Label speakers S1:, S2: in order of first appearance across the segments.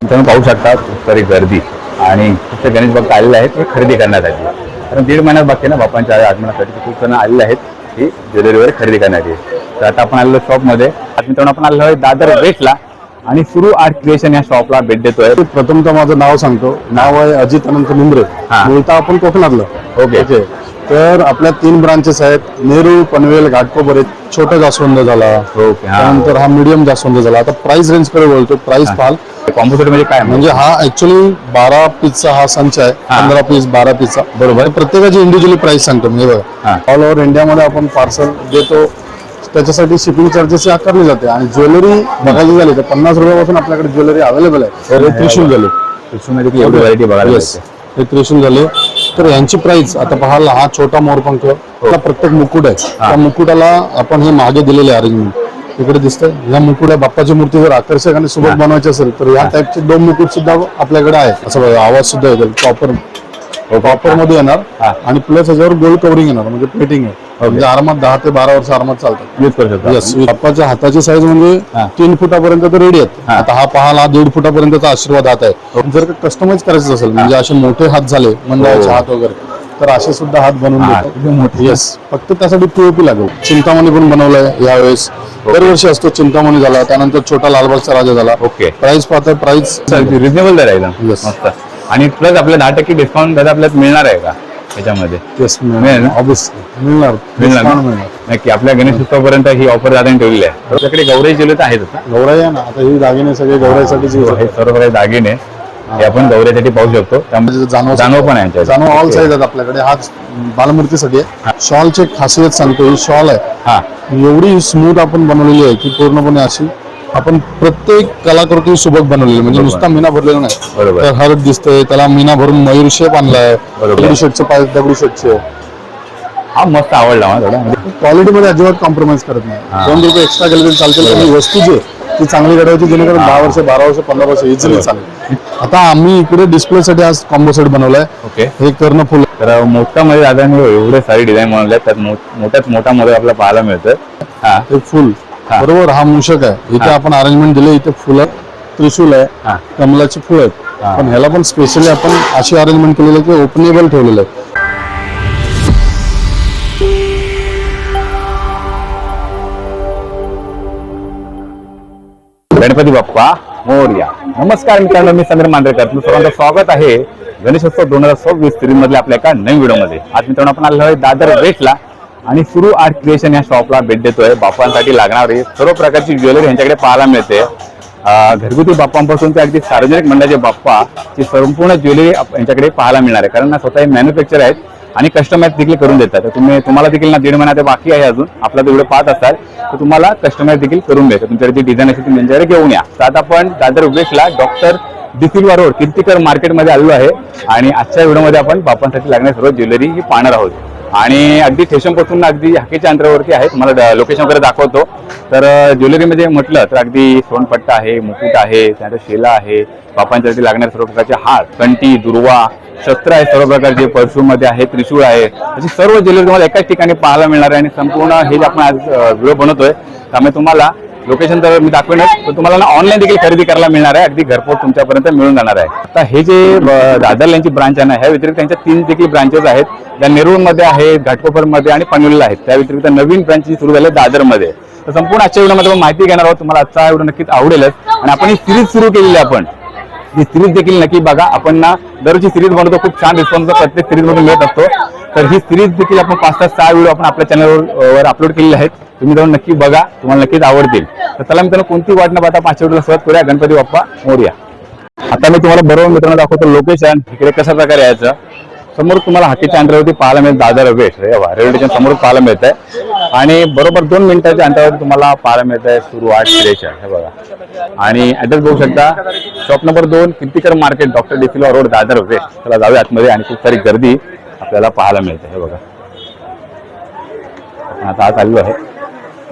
S1: तुम्ही पाहू शकता खूप सारी गर्दी आणि खूप गणेश भक्त आलेले आहेत हे खरेदी करण्यासाठी. कारण 1.5 महिन्यात बाकी ना बाप्पांच्या आगमनासाठी खूप जण आलेले आहेत ही ज्वेलरी वगैरे खरेदी करण्यासाठी. तर आता आपण आलेलो शॉपमध्ये. आज मित्रांनो आपण आलेलो आहे दादर वेस्टला आणि सुरू आर्ट क्रिएशन या शॉपला भेट देतोय.
S2: प्रथमतः माझं नाव सांगतो. नाव आहे अजित अनंत मुंद्रे. बोलता आपण कोकणातलं.
S1: ओके.
S2: तर आपल्या 3 ब्रांचेस आहेत. नेहरू, पनवेल, घाटकोपर. एक छोटा जास्वंद झाला.
S1: ओके.
S2: त्यानंतर हा मीडियम जास्वंद झाला. आता प्राइस रेंज कडे बोलतो. प्राइस पाल
S1: कॉम्प्युटर म्हणजे काय
S2: म्हणजे हा ऍक्च्युअली 12 पीसचा हा संच आहे. 15 पीस 12 पीसचा. बरोबर. प्रत्येकाची इंडिव्हिज्युअली प्राइस सांगतो मी. बघा ऑल ओव्हर इंडियामध्ये आपण पार्सल देतो. त्याच्यासाठी शिपिंग चार्जेस आकारले जाते. आणि ज्वेलरी बघायची झाली तर 50 रुपयापासून आपल्याकडे ज्वेलरी अवेलेबल आहे. त्रिशूल झाले.
S1: त्रिशूलमध्ये एवढी व्हरायटी बघायला मिळते.
S2: हे त्रिशूल झाले. तर यांची प्राइस आता पाहायला हा छोटा मोरपंख त्याला प्रत्येक मुकुट आहे. त्या मुकुटाला आपण हे मागे दिलेले अरेंजमेंट इकडे दिसतंय. या मुकुट बाप्पाची मूर्ती जर आकर्षक आणि सुबक बनवायची असेल तर या टाईपचे 2 मुकुट सुद्धा आपल्याकडे आहे. असं बघा आवाज सुद्धा येतो. कॉपर मध्ये येणार आणि प्लस याच्यावर गोल्ड कव्हरिंग येणार म्हणजे प्लेटिंग आहे. म्हणजे आरामात 10 ते 12 वर्ष आरामात चालतात.
S1: यूज करू शकतो.
S2: यस. बाप्पाच्या हाताची साईज म्हणजे 3 फुटापर्यंत तर रेडी आहेत. आता हा पाहाला 1.5 फुटापर्यंतचा आशीर्वाद हात आहे. जर का कस्टमाइज करायचं असेल म्हणजे असे मोठे हात झाले मंडळाचे हात वगैरे तर असे सुद्धा हात बनवून देतात. येस. फक्त त्यासाठी पीओपी लागेल. चिंतामणी पण बनवलाय यावेळेस. दरवर्षी असतो चिंतामणी झाला. त्यानंतर छोटा लालबागचा राजा झाला.
S1: ओके.
S2: प्राइस पाहताय. प्राइस
S1: रिजनेबल दर आहे एकदम.
S2: Yes.
S1: मस्त. आणि प्लस आपल्या 10% डिस्काउंट दादा आपल्याला मिळणार आहे का त्याच्यामध्ये?
S2: येस
S1: मिळेल ना?
S2: ऑब्वियसली मिळणार.
S1: नक्की आपल्या गणेश उत्सवापर्यंत ही ऑफर दादाने ठेवलेली आहे. आपल्याकडे गौराई ज्वेलरी आहेत ना?
S2: गौराई आहे ना. आता ही दागिने सगळे गौराईसाठीच यूज
S1: हे सर्व काही दागिने हे आपण गौऱ्यासाठी पाहू शकतो. त्यामध्ये जाणव पण आहे.
S2: जाणव ऑल साईज आहेत आपल्याकडे. हा बालमूर्तीसाठी आहे. शॉलची एक खासियत सांगतो. ही शॉल आहे एवढी स्मूथ आपण बनवलेली आहे की पूर्णपणे अशी आपण प्रत्येक कलाकृती सुबक बनवलेली म्हणजे नुसता मीना भरलेला नाही.
S1: बरोबर.
S2: तर हरत दिसतंय त्याला मीना भरून मयूर शेप आणलाय. दगडूशेठचे पाय दगडूशेठचे.
S1: हा मस्त आवडला मला.
S2: क्वालिटी मध्ये अजिबात कॉम्प्रोमाइज करत नाही. 2 रुपये एक्स्ट्रा गेले तरी चालतील. पण वस्तू जी ती चांगली घडवायची जेणेकरून 10 वर्ष 12 वर्ष 15 वर्ष इझिली चालेल. आता आम्ही इकडे डिस्प्ले साठी आज कॉम्बो सेट बनवलाय.
S1: ओके.
S2: हे कर्ण फुल.
S1: तर मोठा मध्ये दादाने एवढे सारी डिझाईन बनवले त्यात मोठ्यात मोठा मध्ये आपल्याला पाहायला मिळतं.
S2: हे फुल बरोबर. हा मूषक आहे. इथे आपण अरेंजमेंट दिले. इथे फुलं त्रिशूल आहे. कमलाची फुलं आहेत. पण ह्याला पण स्पेशली आपण अशी अरेंजमेंट केलेलं आहे की ओपनेबल ठेवलेलं आहे.
S1: गणपती बाप्पा मोरया. नमस्कार मित्रांनो, मी संदीप मांजरेकर. तुमचं सर्वांचं स्वागत आहे गणेशोत्सव 2026 सिरीज मधल्या आपल्या एका नवीन व्हिडिओमध्ये. आज मित्रांनो आपण आलेलो आहे दादर वेस्टला आणि सुरू आर्ट क्रिएशन या शॉपला भेट देतोय. बाप्पांसाठी लागणारी सर्व प्रकारची ज्वेलरी यांच्याकडे पाहायला मिळते. घरगुती बाप्पांपासून ते अगदी सार्वजनिक मंडळाचे बाप्पाची संपूर्ण ज्वेलरी यांच्याकडे पाहायला मिळणार आहे. कारण ना स्वतः मॅन्युफॅक्चर आहेत आणि कस्टमाइज देखील करून देतात. तुम्हाला देखील ना 1.5 महिना ते बाकी आहे अजून. आपला व्हिडिओ पाहत असाल तर तुम्हाला कस्टमाइज देखील करून देतात. तुमच्याकडे जी डिझाईन असेल तुम्ही त्यांच्याकडे घेऊन या. तर आता आपण दादर वेस्टला डॉक्टर डिसिल्वा रोड कीर्तिकर मार्केटमध्ये आलेलो आहे आणि आजच्या व्हिडिओमध्ये आपण बाप्पांसाठी लागणारी सर्व ज्वेलरी ही पाहणार आहोत. आणि अगदी स्टेशनपासून अगदी हाकेच्या अंतरावरती आहे. तुम्हाला लोकेशन वगैरे दाखवतो. तर ज्वेलरीमध्ये म्हटलं तर अगदी सोनपट्टा आहे, मुकुट आहे, त्यानंतर शेला आहे, बाप्पांसाठी लागणारे सर्व प्रकारचे हार, कंठी, दुर्वा, शस्त्र आहे, सर्व प्रकारचे परफ्यूम मध्ये आहे, त्रिशूळ आहे. अशी सर्व ज्वेलरी तुम्हाला एकाच ठिकाणी पाहायला मिळणार आहे. आणि संपूर्ण हे जे आपण आज व्हिडिओ बनवतोय त्यामुळे तुम्हाला लोकेशन तर मी दाखवेनच तर तुम्हाला ना ऑनलाईन देखील खरेदी करायला मिळणार आहे. अगदी घरपोच तुमच्यापर्यंत मिळून जाणार आहे. आता हे जे दादर यांची ब्रांच आहे ना ह्या व्यतिरिक्त त्यांच्या 3 देखील ब्रांचेस आहेत. त्या नेरूळमध्ये आहेत, घाटकोपरमध्ये आणि पनवेलला आहेत. त्या व्यतिरिक्त नवीन ब्रांच सुरू झाली दादरमध्ये. तर संपूर्ण आजच्या व्हिडिओमध्ये माहिती घेणार आहोत. तुम्हाला आजचा व्हिडिओ नक्कीच आवडेलच. आणि आपण ही सिरीज सुरू केलेली आहे. आपण ही सिरीज देखील नक्की बघा. आपण ना दररोजची सिरीज बनवतो. खूप छान रिस्पॉन्स प्रत्येक सिरीज मधून मिळत असतो. तर ही सिरीज देखील आपण 5 ते 6 व्हिडिओ आपण आपल्या चॅनलवर अपलोड केलेले आहेत. तुम्ही जाऊन नक्की बघा. तुम्हाला नक्कीच आवडतील. तर चला मित्रांनो कोणती वाट न पाहता 5व्या व्हिडिओला सुरुवात करूया. गणपती बाप्पा मोरया. आता मी तुम्हाला बरोबर मित्रांनो दाखवतो लोकेशन. इकडे कशा प्रकारे यायचं. समोर तुम्हाला हाकेच्या अंतरावरती पाहायला मिळेल दादर वेस्ट रेल्वे स्टेशन समोर पाहायला मिळत आहे. आणि बरोबर 2 मिनिटाच्या अंतरावरती तुम्हाला पाहायला मिळत आहे सुरू आर्ट क्रिएशन. हे बघा. आणि ऍड्रेस बघू शकता. Shop number 2 Kirtikar market doctor D'Silva road Dadar west. चला जाऊया आतमध्ये. आणि खूप सारी गर्दी आपल्याला पाहायला मिळते. हे बघा. आता आज आलेलो आहे.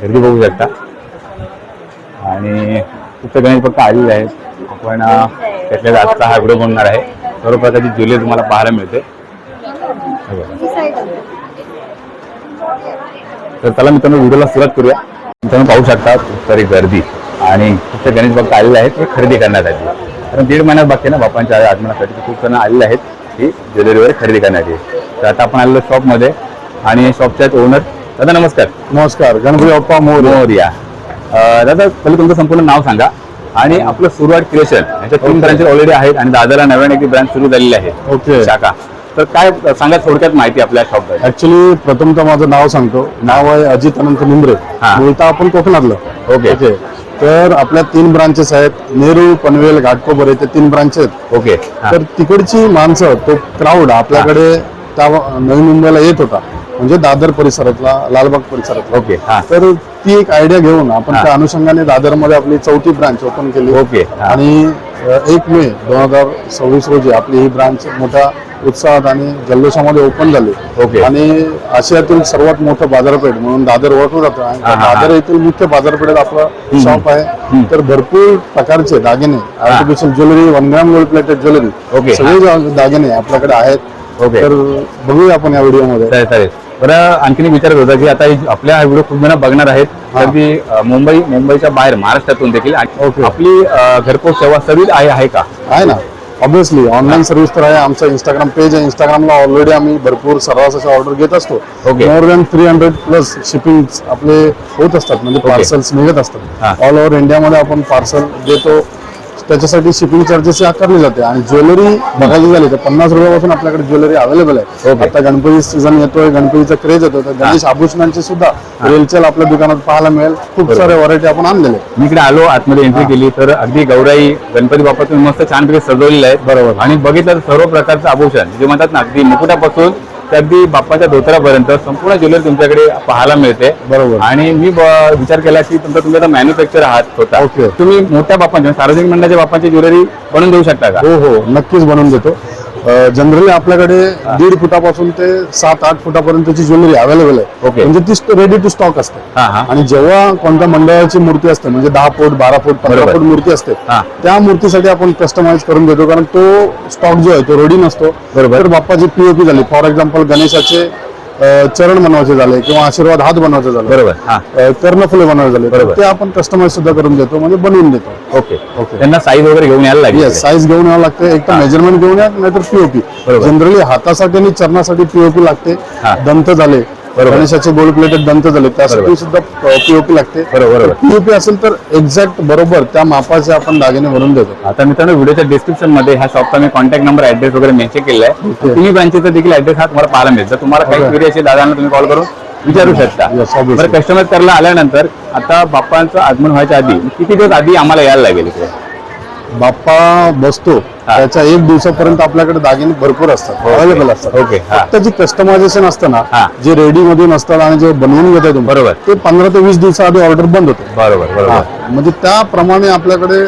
S1: गर्दी बघू शकता. आणि खूप गणेश भक्त आलेले आहेत. आपण त्यातल्या आजचा हा व्हिडिओ बनणार आहे. सर्व प्रकारची ज्वेलरी तुम्हाला पाहायला मिळते. तर चला मित्रांनो व्हिडिओला सुरुवात करूया. मित्रांनो पाहू शकता खूप सारी गर्दी आणि खूप गणेश भक्त आलेले आहेत हे खरेदी करण्यासाठी. कारण 1.5 महिन्यात बाकी ना बाप्पांच्या आगमनासाठी खूप जण आलेले आहेत ही ज्वेलरीवर खरेदी करण्याची. तर आता आपण आलेलो शॉपमध्ये आणि शॉपच्याच ओनर. दादा नमस्कार.
S2: नमस्कार. गणपती बाप्पा
S1: मोरया. दादा पहिले तुमचं संपूर्ण नाव सांगा आणि आपलं सुरुवात क्रिएशन याच्या 3 ब्रांचेस ऑलरेडी आहेत आणि दादाला नव्याने एक ब्रांच सुरू झालेली आहे.
S2: ओके.
S1: शाखा. तर काय सांगा थोडक्यात माहिती आपल्या शॉपबद्दल.
S2: ऍक्च्युली प्रथमतः माझं नाव सांगतो. नाव आहे अजित अनंत निंद्रे. बोलता आपण कोकणातलं.
S1: ओके.
S2: ओके. तर आपल्या 3 ब्रांचेस आहेत. नेरूळ, पनवेल, घाटकोपर ते 3 ब्रांच आहेत.
S1: ओके.
S2: तर तिकडची माणसं तो क्राऊड आपल्याकडे त्या नवी मुंबईला येत होता, म्हणजे दादर परिसरातला, लालबाग परिसरातला.
S1: ओके.
S2: तर ती एक आयडिया घेऊन आपण त्या अनुषंगाने दादरमध्ये आपली 4थी ब्रांच ओपन केली.
S1: ओके.
S2: आणि 1 मे 2026 रोजी आपली ही ब्रांच मोठ्या उत्साहात आणि जल्लोषामध्ये ओपन झाली.
S1: ओके.
S2: आणि आशियातील सर्वात मोठं बाजारपेठ म्हणून दादर ओळखलं जातं. आणि त्या दादर येथील मुख्य बाजारपेठेत आपलं शॉप आहे. तर भरपूर प्रकारचे दागिने, artificial jewellery, 1 gram gold plated jewellery,
S1: okay.
S2: सगळे दागिने आपल्याकडे आहेत.
S1: ओके.
S2: तर बघूया आपण या व्हिडिओमध्ये.
S1: चालेल. बरं आणखीन एक विचारत होता की आता आपल्या हा व्हिडिओ खूप जण बघणार आहेत, तर ती मुंबईच्या बाहेर महाराष्ट्रातून देखील
S2: ओके.
S1: आपली घरपोच सेवा सर्व्हिस आहे का?
S2: आहे ना, ऑब्विसली ऑनलाईन सर्व्हिस तर आहे. आमचं इंस्टाग्राम पेज आहे. इंस्टाग्रामला ऑलरेडी आम्ही भरपूर सर्रास अशा ऑर्डर घेत असतो.
S1: ओके.
S2: मोर दॅन 300+ शिपिंग आपले होत असतात, म्हणजे पार्सल्स निघत असतात. ऑल ओव्हर इंडियामध्ये आपण पार्सल देतो. त्याच्यासाठी शिपिंग चार्जेस आकारले जाते. आणि ज्वेलरी बघायची झाली तर 50 रुपयापासून आपल्याकडे ज्वेलरी अवेलेबल आहे.
S1: ओके.
S2: आता गणपती सीझन येतोय, गणपतीचा क्रेज येतो, तर गणेश आभूषणांचे सुद्धा रेलचेल आपल्या दुकानात पाहायला मिळेल. खूप सारे व्हरायटी आपण आणलेले.
S1: मी इकडे आलो, आतमध्ये एंट्री केली तर अगदी गौराई गणपती बाप्पा तुम्ही मस्त छानपैकी सजवलेले आहेत.
S2: बरोबर.
S1: आणि बघितलं तर सर्व प्रकारचं आभूषण जे म्हणतात ना, अगदी मुकुटापासून ते अगदी बाप्पाच्या धोतरापर्यंत संपूर्ण ज्वेलरी तुमच्याकडे पाहायला मिळते.
S2: बरोबर.
S1: आणि मी विचार केला की तुम्ही आता मॅन्युफॅक्चर आहात स्वतः.
S2: ओके.
S1: तुम्ही मोठ्या बाप्पांच्या सार्वजनिक मंडळाच्या बाप्पांची ज्वेलरी बनवून देऊ शकता का?
S2: हो हो, नक्कीच बनवून देतो. जनरली आपल्याकडे 1.5 फुटापासून ते 7-8 फुटापर्यंतची ज्वेलरी अवेलेबल आहे.
S1: ओके.
S2: म्हणजे ती रेडी टू स्टॉक असते.
S1: हा.
S2: आणि जेव्हा कोणत्या मंडळाची मूर्ती असते, म्हणजे 10 फूट, 12 फूट, 15 फूट मूर्ती असते, त्या मूर्तीसाठी आपण कस्टमाइज करून देतो. कारण तो स्टॉक जो आहे तो रेडी नसतो.
S1: बरोबर.
S2: तर बाप्पाची पीओपी झाली, फॉर एक्झाम्पल गणेशाचे चरण बनवायचे झाले किंवा आशीर्वाद हात बनवायचे झाले,
S1: बरोबर.
S2: कर्णफुले बनवायचे झाले,
S1: बरोबर.
S2: ते आपण कस्टमाइज सुद्धा करून देतो, म्हणजे बनवून देतो.
S1: ओके.
S2: ओके.
S1: त्यांना साईज वगैरे घेऊन यायला लागेल.
S2: येस, साईज घेऊन यावं लागते. एक तर मेजरमेंट घेऊन या, नाहीतर पीओपी.
S1: बरोबर.
S2: जनरली हातासाठी आणि चरणासाठी पीओपी लागते. दंत झाले, गणेशाचे गोल्ड प्लेटेड दंत झाले, त्यासाठी सुद्धा पीओपी लागते.
S1: बरोबर.
S2: पीओपी असेल तर एक्झॅक्ट बरोबर त्या मापाचे आपण दागिने बनवून देतो.
S1: आता मित्रांनो, व्हिडिओच्या डिस्क्रिप्शन मध्ये ह्या शॉपचा मी कॉन्टॅक्ट नंबर, ऍड्रेस वगैरे मेन्शन केलेला आहे. तुम्ही ब्रांचेचा देखील ऍड्रेस हा तुम्हाला पाहायला मिळेल. जर तुम्हाला काही क्वेरी असेल दादांना तुम्ही कॉल करून विचारू शकता. बरं, कस्टमाइज करायला आल्यानंतर आता बाप्पांचं आगमन व्हायच्या आधी किती दिवस आधी आम्हाला यायला लागेल इकडे?
S2: बाप्पा बसतो त्याच्या 1 दिवसापर्यंत आपल्याकडे दागिने भरपूर असतात, अवेलेबल असतात.
S1: ओके.
S2: फक्त जी कस्टमायझेशन असतं ना, जे रेडी मधून असतात आणि जे बनवून घेतात तुम्ही,
S1: बरोबर,
S2: ते 15 ते 20 दिवसाआधी ऑर्डर बंद होते.
S1: बरोबर.
S2: म्हणजे त्याप्रमाणे आपल्याकडे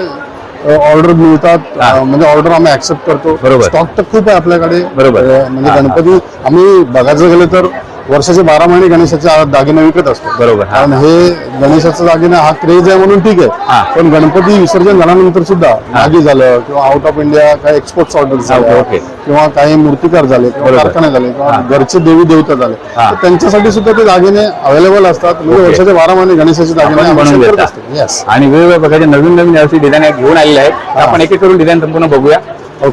S2: ऑर्डर मिळतात. म्हणजे ऑर्डर आम्ही ऍक्सेप्ट करतो.
S1: बरोबर.
S2: स्टॉक तर खूप आहे आपल्याकडे.
S1: बरोबर.
S2: म्हणजे गणपती आम्ही बघायचं गेलं तर वर्षाचे 12 महिने गणेशाचे दागिने विकत असतो.
S1: बरोबर.
S2: कारण हे गणेशाचा दागिना हा क्रेज आहे म्हणून ठीक आहे. पण गणपती विसर्जन झाल्यानंतर सुद्धा मागे झालं किंवा आउट ऑफ इंडिया काही एक्सपोर्ट ऑर्डर झाले किंवा काही मूर्तिकार झाले किंवा कारखाने झाले किंवा घरचे देवी देवता झाले, तर त्यांच्यासाठी सुद्धा ते दागिने अवेलेबल असतात. म्हणजे वर्षाचे 12 महिने गणेशाचे दागिने
S1: बनवून देतात.
S2: येस.
S1: आणि वेगवेगळ्या प्रकारचे नवीन यावर्षी डिझाईन घेऊन आलेले आहेत. आपण एक एक करून डिझाईन संपूर्ण बघूया.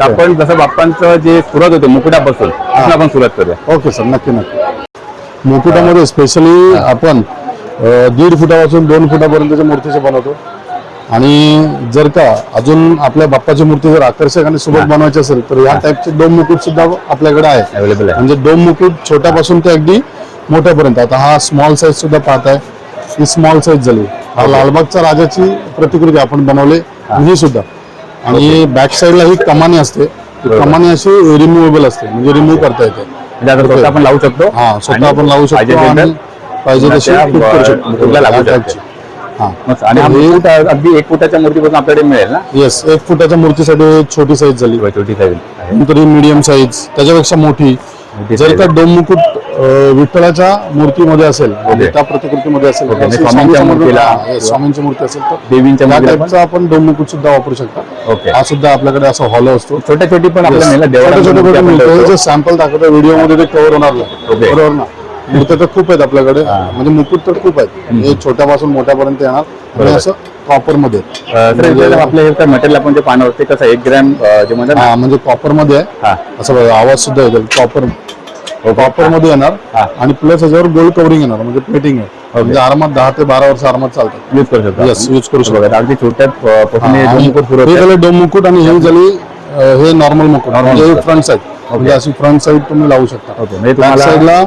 S1: आपण जसं बाप्पांचं जे सुरुवात होते मुकुटापासून आपण सुरुवात करूया.
S2: ओके सर, नक्की. मुकुटामध्ये स्पेशली आपण 1.5 फुटापासून 2 फुटापर्यंतच्या मूर्तीचे बनवतो. आणि जर का अजून आपल्या बाप्पाची मूर्ती जर आकर्षक आणि सुबक बनवायची असेल तर या टाईपचे डोम मुकुट सुद्धा आपल्याकडे आहे,
S1: अवेलेबल आहे.
S2: म्हणजे डोम मुकुट छोट्यापासून ते अगदी मोठ्यापर्यंत. आता हा स्मॉल साईज सुद्धा पाहताय, ही स्मॉल साईज झाली. हा लालबागच्या राजाची प्रतिकृती आपण बनवली ही सुद्धा. आणि बॅक साईडला ही कमानी असते. कमानी अशी रिमूवेबल असते, म्हणजे रिमूव्ह करता येते.
S1: स्वतः आपण लावू शकतो.
S2: हा, स्वतः आपण लावू शकतो आणि पाहिजे तशी फिट करू शकतो.
S1: आणि अगदी 1 फुटाच्या मूर्तीपासून आपल्याकडे मिळेल ना?
S2: येस, 1 फुटाच्या मूर्तीसाठी छोटी साईज झाली,
S1: छोटी साईज,
S2: नंतर मीडियम साईज, त्याच्यापेक्षा मोठी. जर का डोम मुकुट विठ्ठलाच्या मूर्तीमध्ये असेल, त्या प्रतिकृतीमध्ये असेल, स्वामींची मूर्ती असेल तर
S1: देवींच्या
S2: टाईपचा आपण डोम मुकुट सुद्धा वापरू शकता. हा सुद्धा आपल्याकडे असा हॉलो असतो.
S1: छोट्या छोटी पण आपल्याला
S2: छोटे छोटे मिळतो. जे सॅम्पल दाखवतो व्हिडिओ मध्ये ते कव्हर होणार नाही, बरोबर ना? मूर्त्या तर खूप आहेत आपल्याकडे, म्हणजे मुकुट तर खूप आहेत, हे छोट्यापासून मोठ्यापर्यंत येणार आणि असं कॉपर मध्ये.
S1: आपल्या मटेरियल आपण जे पाहणार ते कसं 1 ग्रॅम जे म्हणतात ना,
S2: हा म्हणजे कॉपर मध्ये आहे, असं बघा आवाज सुद्धा येतो. कॉपर मध्ये येणार आणि प्लस याच्यावर गोल्ड कव्हरिंग येणार, म्हणजे प्लेटिंग आहे, म्हणजे आरामात 10 ते 12 वर्ष आरामात चालतात,
S1: यूज करू शकतो.
S2: येस यूज करू शकतो.
S1: अगदी छोट्यात पासून हे
S2: आणि
S1: मुकुट सुरू
S2: हे
S1: होतं.
S2: झालं डोम मुकुट आणि हे झाली हे नॉर्मल मुकुट, म्हणजे फ्रंट साईड, म्हणजे अशी फ्रंट साईड तुम्ही लावू शकता.
S1: ओके, म्हणजे
S2: बॅक
S1: तुम्हाला
S2: साईडला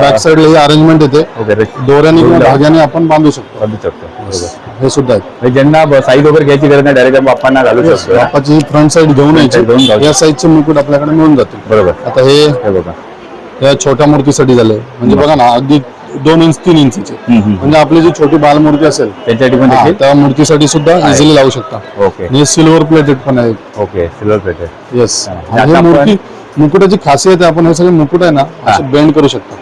S2: बॅक साईडला ही अरेंजमेंट येते,
S1: ओके
S2: दोऱ्याने किंवा धाग्याने आपण बांधू शकतो.
S1: बदलू शकतो. बरोबर.
S2: हे सुद्धा आहे.
S1: म्हणजे ज्यांना साईज वगैरे घ्यायची गरज नाही, डायरेक्ट बाप्पांना घालू शकतो.
S2: बाप्पाची फ्रंट साईड घेऊन
S1: side घेऊन
S2: यायची,
S1: जाऊ
S2: या साईडचे मुकुट आपल्याकडे मिळून जातील.
S1: बरोबर.
S2: आता हे
S1: हे बघा,
S2: या छोट्या मूर्तीसाठी झाले, म्हणजे बघा ना अगदी 2 इंच 3 इंचचे, म्हणजे आपली जी छोटी बालमूर्ती असेल
S1: त्यांच्यासाठी पण देखील
S2: त्या मूर्तीसाठी सुद्धा इझिली लावू शकता.
S1: ओके
S2: हे सिल्वर प्लेटेड पण आहे.
S1: Okay, silver plated.
S2: येस,
S1: आता
S2: हे मूर्ती मुकुटाची खासियत आहे, आपण हे सगळे मुकुट आहे ना असे बेंड करू शकता.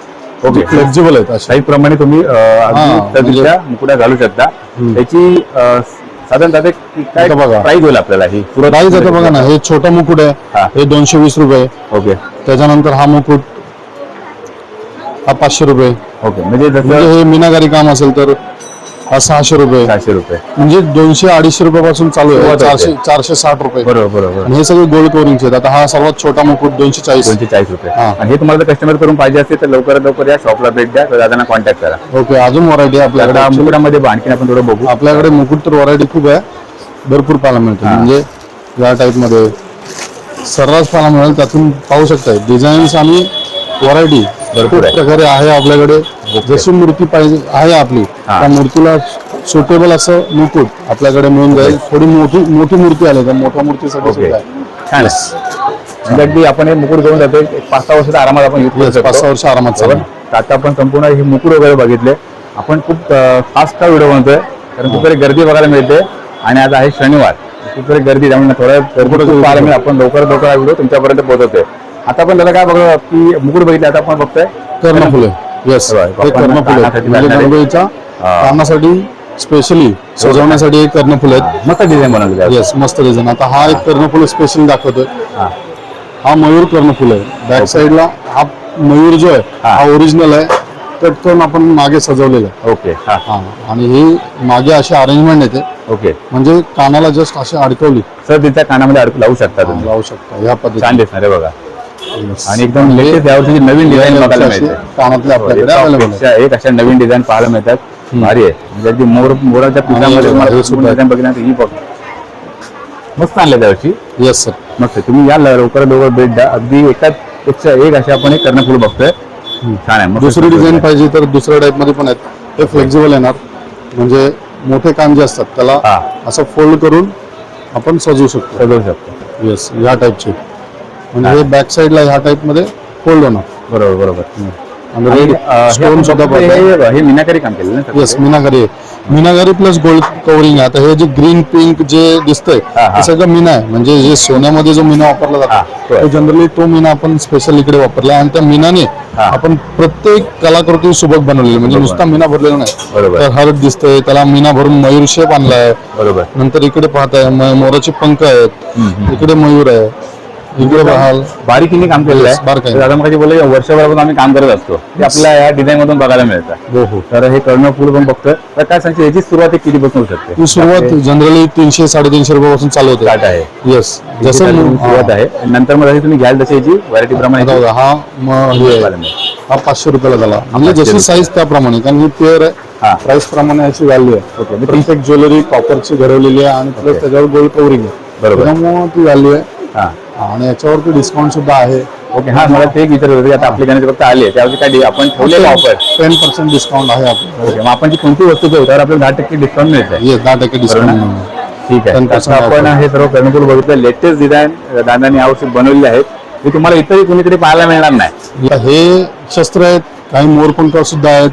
S1: ओके,
S2: फ्लेक्झिबल आहेत असे.
S1: साईज प्रमाणे तुम्ही
S2: म्हणजे-
S1: मुकुट्या घालू शकता. त्याची साधारणतः ते काय
S2: आता बघा.
S1: प्राइस होईल आपल्याला ही
S2: प्राइस आता बघा ना, हे छोटा मुकुट आहे, हे 220 रुपये.
S1: ओके
S2: त्याच्यानंतर हा मुकुट हा 500 रुपये.
S1: ओके, म्हणजे
S2: म्हणजे
S1: जसं
S2: हे मीनाकारी काम असेल तर हा 600 रुपये.
S1: 400 रुपये.
S2: म्हणजे 200-250 रुपयापासून चालू आहे,
S1: सुरुवात होते.
S2: 460 रुपये.
S1: बरोबर बरोबर.
S2: आणि हे सगळे गोल्ड कव्हरिंगचे आहेत. आता हा सर्वात छोटा मुकुट 240.
S1: 240 रुपये.
S2: हा.
S1: आणि हे तुम्हाला जर कस्टमर करून पाहिजे असेल तर लवकरात लवकर या शॉपला भेट द्या, तर दादांना कॉन्टॅक्ट करा.
S2: ओके, अजून व्हरायटी आहे आपल्याकडे.
S1: आता मुकुटामध्ये आणखीन आपण थोडं बघू.
S2: आपल्याकडे मुकुट तर व्हरायटी खूप आहे, भरपूर पाहायला मिळते. म्हणजे या टाईप मध्ये सर्रास पाहायला मिळेल. त्यातून पाहू शकताय डिझाईन्स आणि व्हरायटी भरपूर प्रकारे आहे आपल्याकडे. जशी मूर्ती पाहिजे आहे आपली, त्या मूर्तीला सुटेबल असं मुकुट आपल्याकडे मिळून जाईल. थोडी मोठी मूर्ती आली तर मोठ्या मूर्तीसाठी सुद्धा आहे.
S1: छान आहे. म्हणजे अगदी आपण हे मुकुट घेऊन जातो, 5-6 वर्ष आरामात आपण यूज करू शकतो.
S2: 5-6 वर्ष आरामात चालेल.
S1: आता आपण संपूर्ण हे मुकुट वगैरे बघितले. आपण खूप फास्ट व्हिडिओ बनतोय, कारण खूप सारी गर्दी बघायला मिळते आणि आज आहे शनिवार, खूप सारी गर्दी, त्यामुळे थोडं पाहायला मिळेल. आपण लवकरात लवकर हा व्हिडिओ तुमच्यापर्यंत पोहोचवतोय. आता आपण त्याला काय बघा की मुकुट बघितले, आता आपण बघतोय
S2: कर्णफुले. येस, हे कर्णफुले म्हणजे गणपतीच्या कानासाठी स्पेशली सजवण्यासाठी एक कर्णफुल आहेत.
S1: मस्त डिझाईन बनवलेलं आहे.
S2: येस, मस्त डिझाईन. आता हा एक कर्णफुल स्पेशल दाखवतोय. हा मयूर कर्णफुल आहे. बॅक साईडला हा मयूर जो आहे हा ओरिजिनल आहे, कट करून आपण मागे सजवलेला आहे.
S1: ओके.
S2: हा, आणि ही मागे अशी अरेंजमेंट येते,
S1: ओके,
S2: म्हणजे कानाला जस्ट अशी अडकवली
S1: सर तिच्या कानामध्ये अडकून लावू शकता तुम्ही.
S2: लावू शकता या
S1: छान
S2: पद्धतीने.
S1: दिसणार आहे बघा.
S2: Yes.
S1: आणि एकदम लेटेस्ट यावर्षी नवीन डिझाईन बघायला
S2: अशी
S1: मिळते.
S2: कानातले आपल्याकडे available आहेत.
S1: एकापेक्षा एक अशा नवीन डिझाईन पाहायला मिळतात. भारी आहे. म्हणजे अगदी मोराच्या पिसामध्ये
S2: हे सुद्धा
S1: डिझाईन बघितल्यानंतर ही बघ मस्त आणले त्यावर्षी.
S2: Yes sir.
S1: मस्त, तुम्ही या लवकरात लवकर भेट द्या. अगदी एकाच पेक्षा एक अशा आपण एक कर्णफूल बघतोय. छान आहे. मस्त
S2: दुसरी डिझाईन पाहिजे तर दुसऱ्या टाईप मध्ये पण आहेत. हे फ्लेक्झिबल येणार, म्हणजे मोठे कान जे असतात त्याला असं फोल्ड करून आपण सजवू शकतो.
S1: सजवू शकतो.
S2: येस, या टाईपचे. म्हणजे हे बॅक साईडला ह्या टाईप मध्ये फोल्ड होणार.
S1: बरोबर बरोबर.
S2: आणि रेड स्टोन सुद्धा
S1: हे मीनाकारी काम केलेलं ना.
S2: येस, मीनाकारी प्लस गोल्ड कव्हरिंग. आता हे जे ग्रीन पिंक जे दिसतंय ते सगळं मीना आहे. म्हणजे जे सोन्यामध्ये जो मीना वापरला जातो तो जनरली तो मीना आपण स्पेशल इकडे वापरला, आणि त्या मीनाने आपण प्रत्येक कलाकृती सुबक बनवलेली, म्हणजे नुसता मीना भरलेला नाही.
S1: बरोबर.
S2: तर हळद दिसतंय, त्याला मीना भरून मयूर शेप आणलाय.
S1: बरोबर.
S2: नंतर इकडे पाहताय मोराचे पंख आहेत, इकडे मयूर आहे, इकडे बहाल
S1: बारीकीने काम केलेलं आहे.
S2: बारकाईने.
S1: दादा मग बोलले वर्षभरापासून आम्ही काम करत असतो, ते आपल्या या डिझाईन मधून बघायला मिळतं.
S2: हो हो.
S1: तर हे कर्णफूल पण बघतोय. तर काय सांगते, याची सुरुवात किती पासून होऊ शकते?
S2: ही सुरुवात जनरली 300-350 रुपयापासून चालू होते.
S1: स्टार्ट आहे.
S2: येस, जसं
S1: सुरुवात आहे. नंतर मग जशी तुम्ही घ्याल तशी याची व्हरायटी प्रमाणे
S2: आता बघा, हा हा 500 रुपयाला झाला. म्हणजे जशी साईज त्याप्रमाणे, कारण ही पेअर आहे, प्राइस प्रमाणे याची व्हॅल्यू आहे.
S1: ओके.
S2: प्रत्येक ज्वेलरी कॉपरची घडवलेली आहे आणि प्लस त्याच्यावर गोल्ड कव्हरिंग आहे.
S1: बरोबर.
S2: त्यामुळे ती व्हॅल्यू आहे.
S1: हा.
S2: आणि याच्यावरती डिस्काउंट सुद्धा आहे.
S1: ओके. हा, मला ते एक विचारत होते की आता आपले गणपती फक्त आले त्यावरती काय आपण ठेवलेलं ऑफर
S2: 10% डिस्काउंट आहे आपल्याकडे.
S1: ओके. मग आपण जी कोणती वस्तू घेऊ त्यावर आपल्याला 10% डिस्काउंट मिळते.
S2: Yes, 10% discount.
S1: ठीक आहे.
S2: 10%
S1: आता आपण हे सर्व कर्णफूल बघितलं, लेटेस्ट डिझाईन दादांनी यावर्षी बनवलेले आहेत. ते तुम्हाला इतरही कुणीतरी पाहायला मिळणार नाही.
S2: हे शस्त्र आहेत, काही मोरपंख सुद्धा आहेत.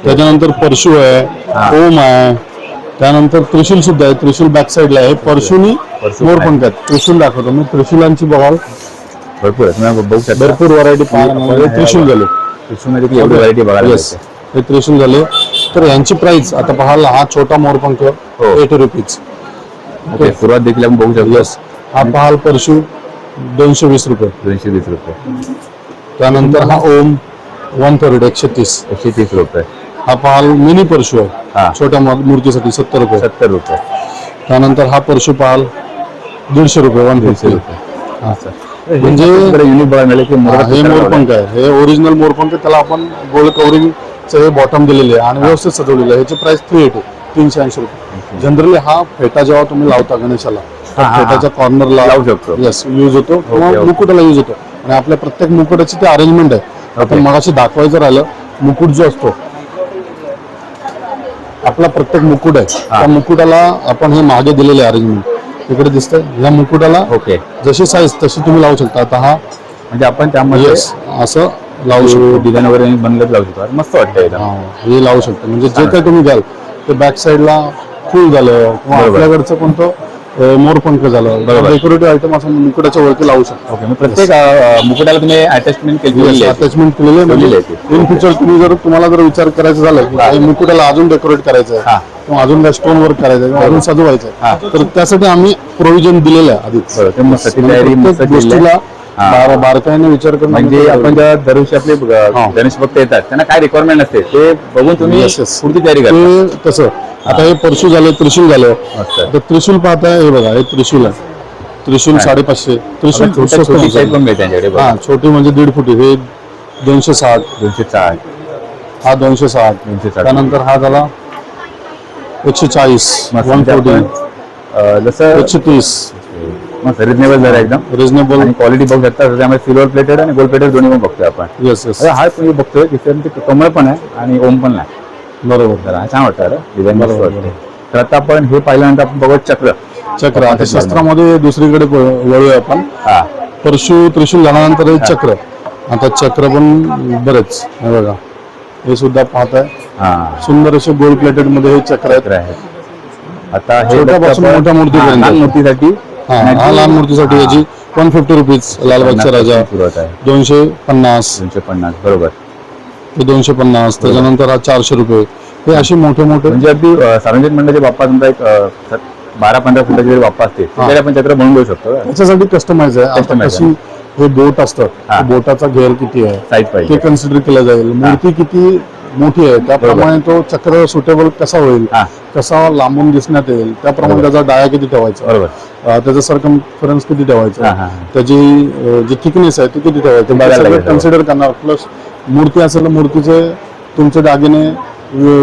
S2: त्याच्यानंतर परशु आहे, ओम आहे, त्यानंतर त्रिशूल सुद्धा आहे. त्रिशूल बॅक साईडला आहे. परशुनी मोरपंख आहेत. त्रिशूल दाखवतो मी. त्रिशूलांची बघाल
S1: भरपूर आहे, तुम्ही बघू शकता.
S2: भरपूर व्हरायटी पाहायला मिळाली. त्रिशूल झाले.
S1: त्रिशूलमध्ये एवढी व्हरायटी बघायला मिळते.
S2: हे त्रिशूल झाले. तर यांची प्राइस आता पाहायला, हा छोटा मोरपंख 80 रुपीज.
S1: ओके. सुरुवात देखील आपण बघू शकतो.
S2: येस, हा पाहाल परशु 220 रुपये.
S1: 220 रुपये.
S2: त्यानंतर हा ओम 130 130.
S1: 130 रुपये.
S2: हा पाहाल मिनी परशु
S1: हा.
S2: आहे छोट्या मूर्तीसाठी 70 रुपये.
S1: 70 रुपये.
S2: त्यानंतर हा परशु पाहाल 150 रुपये
S1: 150
S2: 150.
S1: रुपये.
S2: असं
S1: म्हणजे युनिक बघायला मिळेल की
S2: हा,
S1: मोराचं
S2: हे
S1: चित्र लावलंय.
S2: मोरपंख आहे. हे ओरिजिनल मोरपंख. त्याला आपण गोल्ड कव्हरिंगचं हे बॉटम दिलेले आहे आणि व्यवस्थित सजवलेलं आहे. ह्याची प्राइस 380 380 रुपये. जनरली हा फेटा जेव्हा तुम्ही लावता गणेशाला तर
S1: हा, हा.
S2: फेटाच्या कॉर्नरला
S1: लावू शकतो.
S2: येस यूज होतो किंवा
S1: ओके.
S2: मुकुटाला यूज होतो. आणि आपल्या प्रत्येक मुकुटाची ते अरेंजमेंट आहे. आपण मगाशी दाखवायचं राहिलं मुकुट जो असतो आपला प्रत्येक मुकुट आहे त्या मुकुटाला आपण हे मागे दिलेले अरेंजमेंट इकडे दिसतंय. या मुकुटाला
S1: ओके.
S2: जशी साईज तशी तुम्ही लावू शकता. आता हा
S1: म्हणजे आपण त्यामध्ये
S2: येस असं लावू शकतो.
S1: डिझाईन वगैरे बनवत लावू शकतो. मस्त वाटतं एकदम.
S2: हा, हे लावू शकतो. म्हणजे जे काही तुम्ही घ्याल ते बॅक साईडला फुल झालं किंवा
S1: बरोबर.
S2: आपल्याकडचं कोणतं मोरपंख झालं
S1: बरोबर.
S2: डेकोरेटिव्ह आयटम असं मुकुटाच्या वरती लावू शकतो.
S1: ओके. मग प्रत्येक मुकुटाला तुम्ही अटॅचमेंट केलेली आहे.
S2: अटॅचमेंट केलेले आहे.
S1: केलेली
S2: म्हणजे
S1: आहे
S2: इन फ्युचर तुम्हाला जर विचार करायचा झाला की काही मुकुटाला अजून डेकोरेट करायचं
S1: हा.
S2: आहे किंवा अजून काही स्टोन वर्क करायचं आहे किंवा अजून सजवायचं
S1: हा.
S2: आहे तर त्यासाठी आम्ही प्रोव्हिजन दिलेलं आहे आधीच.
S1: बरोबर. ते मस्त ती तयारी मस्त
S2: प्रत्येक
S1: केलेली आहे.
S2: गोष्टीला
S1: हा.
S2: बारकाईने विचार करणं
S1: म्हणजे आपण जेव्हा दरवर्षी आपले
S2: हा.
S1: गणेश भक्त येतात त्यांना काय रिक्वायरमेंट असते ते बघून तुम्ही
S2: Yes, yes.
S1: पुढची तयारी करता.
S2: ते तसं आता हे परशु झालं त्रिशूल झालं.
S1: मस्त.
S2: तर त्रिशूल पाहताय हे बघा हे त्रिशूल आहे. त्रिशूल 550. त्रिशूल
S1: छोटी
S2: स्वस्त
S1: छोटी
S2: मिळतं.
S1: साईज पण मिळते त्यांच्याकडे बघा.
S2: हा छोटी म्हणजे 1.5 फुटी हे 260.
S1: 260.
S2: हा 260.
S1: 260.
S2: त्यानंतर हा झाला 140
S1: मस्त. म्हणजे
S2: 140
S1: आपण, जसं
S2: 130
S1: मस्त रिजनेबल जरा एकदम
S2: रिजनेबल.
S1: आणि क्वालिटी बघू शकता. त्यामुळे सिल्वर प्लेटेड आणि गोल्ड प्लेटेड दोन्ही पण बघतोय आपण.
S2: येस येस
S1: अरे हा तुम्ही बघतोय तिथे कमळ पण आहे आणि ओम पण आहे.
S2: बरोबर.
S1: जरा छान वाटतं डिझाईन मस्त
S2: बरोबर,
S1: वाटते. तर आता आपण हे पाहिल्यानंतर आपण बघू चक्र.
S2: चक्र. आता शस्त्रामध्ये दुसरीकडे वळूया आपण.
S1: हा.
S2: परशु त्रिशूल झाल्यानंतर हे चक्र. आता चक्र पण बरेच हे बघा हे सुद्धा पाहताय
S1: हा.
S2: सुंदर असे गोल्ड प्लेटेड मध्ये हे चक्र आहेत.
S1: चक्र आहे. आता हे
S2: छोट्यापासून
S1: बघतो आपण.
S2: मोठ्या मूर्तीपर्यंत.
S1: हा, लहान मूर्तीसाठी
S2: हा लहान मूर्तीसाठी याची 150 रुपीज. लालबागचा राजा
S1: सुरुवात आहे
S2: 250
S1: 250 बरोबर.
S2: ते 250. त्याच्यानंतर हा 400 रुपये. हे असे मोठे मोठे
S1: म्हणजे अगदी सार्वजनिक मंडळाचे बाप्पा समजा एक 12-15 फुटाचे जरी बाप्पा असते त्याला आपण चक्र बनवून देऊ शकतो.
S2: त्याच्यासाठी कस्टमाइज आहे. आता
S1: Customize
S2: कशी हे बोट असतं
S1: हा.
S2: बोटाचा घेर किती आहे
S1: साईज
S2: ते
S1: पाहिजे.
S2: कन्सिडर केलं जाईल. मूर्ती किती मोठी आहे त्याप्रमाणे तो चक्र सुटेबल कसा होईल
S1: हा.
S2: कसा लांबून दिसण्यात येईल त्याप्रमाणे
S1: बरोबर.
S2: त्याचा डाया किती ठेवायचा
S1: बरोबर.
S2: त्याचं सर्कम्फरन्स किती
S1: हा,
S2: ठेवायचं
S1: हा, हा.
S2: त्याची जी थिकनेस आहे ती किती ठेवायची
S1: बघायला लागेल.
S2: कन्सिडर करणार. प्लस मूर्ती असेल तर मूर्तीचे तुमचे दागिने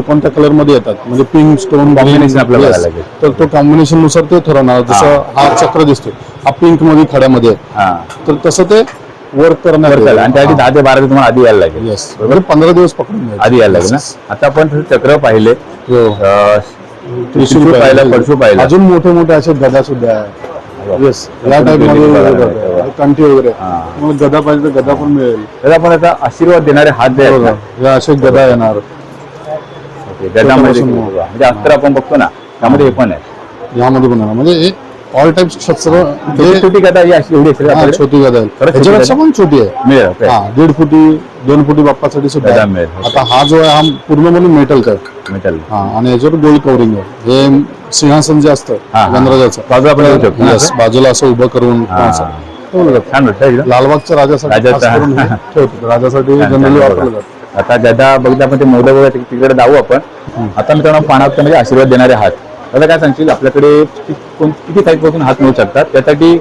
S2: कोणत्या कलर मध्ये येतात म्हणजे पिंक स्टोन
S1: Combination आपल्याला बघायला लागेल.
S2: तर तो कॉम्बिनेशन नुसार ते ठरवणार. जसं हा चक्र दिसतो हा पिंक मध्ये खड्यामध्ये आहे.
S1: हा.
S2: तर तसं ते वर्क करणार
S1: बरं चालेल. आणि त्यासाठी 10 ते 12 दिवस तुम्हाला आधी यायला लागेल.
S2: येस म्हणजे 15 दिवस पकडून घ्यायचे.
S1: आधी यायला लागेल ना. आता आपण चक्र पाहिले,
S2: हो.
S1: त्रिशूल पाहिलं, परशू पाहिलं.
S2: अजून मोठे मोठे असे गदा सुद्धा आहे. येस या टाइप मध्ये कंठी वगैरे
S1: हा.
S2: मग गदा पाहिजे तर गदा पण मिळेल.
S1: तर आपण आता आशीर्वाद देणारे हात जे आहेत ना,
S2: बरोबर. या असे गदा येणार.
S1: ओके, गदामध्ये
S2: छोट्यापासून
S1: म्हणजे अस्त्र आपण बघतो ना त्यामध्ये हे पण आहे.
S2: यामध्ये पण येणार म्हणजे हे ऑल टाइप शस्त्र
S1: छोटी छोटी गदा ही अशी एवढी असेल
S2: हा,
S1: आपल्याकडे.
S2: छोटी गदा आहे.
S1: खरंच छोटी
S2: ह्याच्यापेक्षा
S1: गदा?
S2: पण छोटी आहे.
S1: मिळेल ओके.
S2: हा 1.5 फुटी 2 फुटी बाप्पासाठी सुद्धा
S1: गदा
S2: आहे.
S1: मिळेल.
S2: आता हा जो आहे हा पूर्णपणे मेटलचा आहे.
S1: मेटल.
S2: हा आणि याच्यावर गोल्ड कवरिंग आहे. हे सिंहासन जे असतं
S1: हा, हा.
S2: गणराजाचं
S1: बाजूला आपण येऊ शकतो ना
S2: Yes,
S1: असं?
S2: बाजूला असं उभं करून
S1: हा.
S2: असं ठेवलं जातं.
S1: छान वाटतं एकदम.
S2: लालबागच्या राजासाठी खास
S1: राजाचा-
S2: करून हे ठेवतात. राजासाठी
S1: छान,
S2: जनरली
S1: छान
S2: वापरलं
S1: बघा.
S2: जातं.
S1: आता गदा बघता आपण ते मोदक वगैरे तिकडे जाऊ आपण. आता मित्रांनो पानात म्हणजे आशीर्वाद देणारे हात. आता काय सांगशील आपल्याकडे किती साईज पासून हात मिळू शकतात त्यासाठी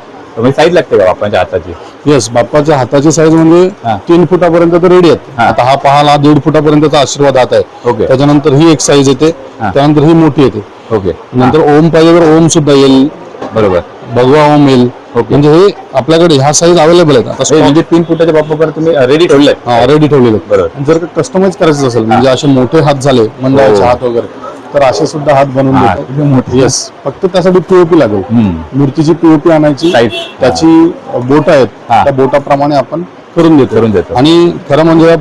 S1: साईज लागते का बाप्पांच्या हाताची?
S2: येस बाप्पाच्या हाताची साईज म्हणजे
S1: हा.
S2: 3 फुटापर्यंत तर रेडी आहेत.
S1: हा.
S2: आता हा पहाला 1.5 फुटापर्यंतचा आशीर्वाद हात आहे.
S1: ओके.
S2: त्याच्यानंतर ही एक साईज येते.
S1: हा.
S2: त्यानंतर ही मोठी येते.
S1: ओके.
S2: नंतर ओम पाहिजे तर ओम सुद्धा येईल.
S1: बरोबर.
S2: भगवा ओम येईल.
S1: ओके.
S2: म्हणजे हे आपल्याकडे ह्या साईज अवेलेबल आहेत. आता
S1: हे म्हणजे 3 फुटाच्या बाप्पापर्यंत तुम्ही रेडी ठेवलंय.
S2: रेडी ठेवलेले आहेत.
S1: बरोबर.
S2: आणि जर का कस्टमाइज करायचं असेल म्हणजे असे मोठे हात झाले मंडळाचे
S1: हो.
S2: हात वगैरे तर असे सुद्धा हात बनवून
S1: हा,
S2: देतात.
S1: किती मोठे.
S2: येस फक्त त्यासाठी पीओपी लागेल. मूर्तीची पीओपी आणायची
S1: Size.
S2: त्याची बोट आहेत
S1: हा.
S2: त्या बोटाप्रमाणे आपण करून
S1: करून
S2: देतो.
S1: देतो.
S2: आणि खरं म्हणजे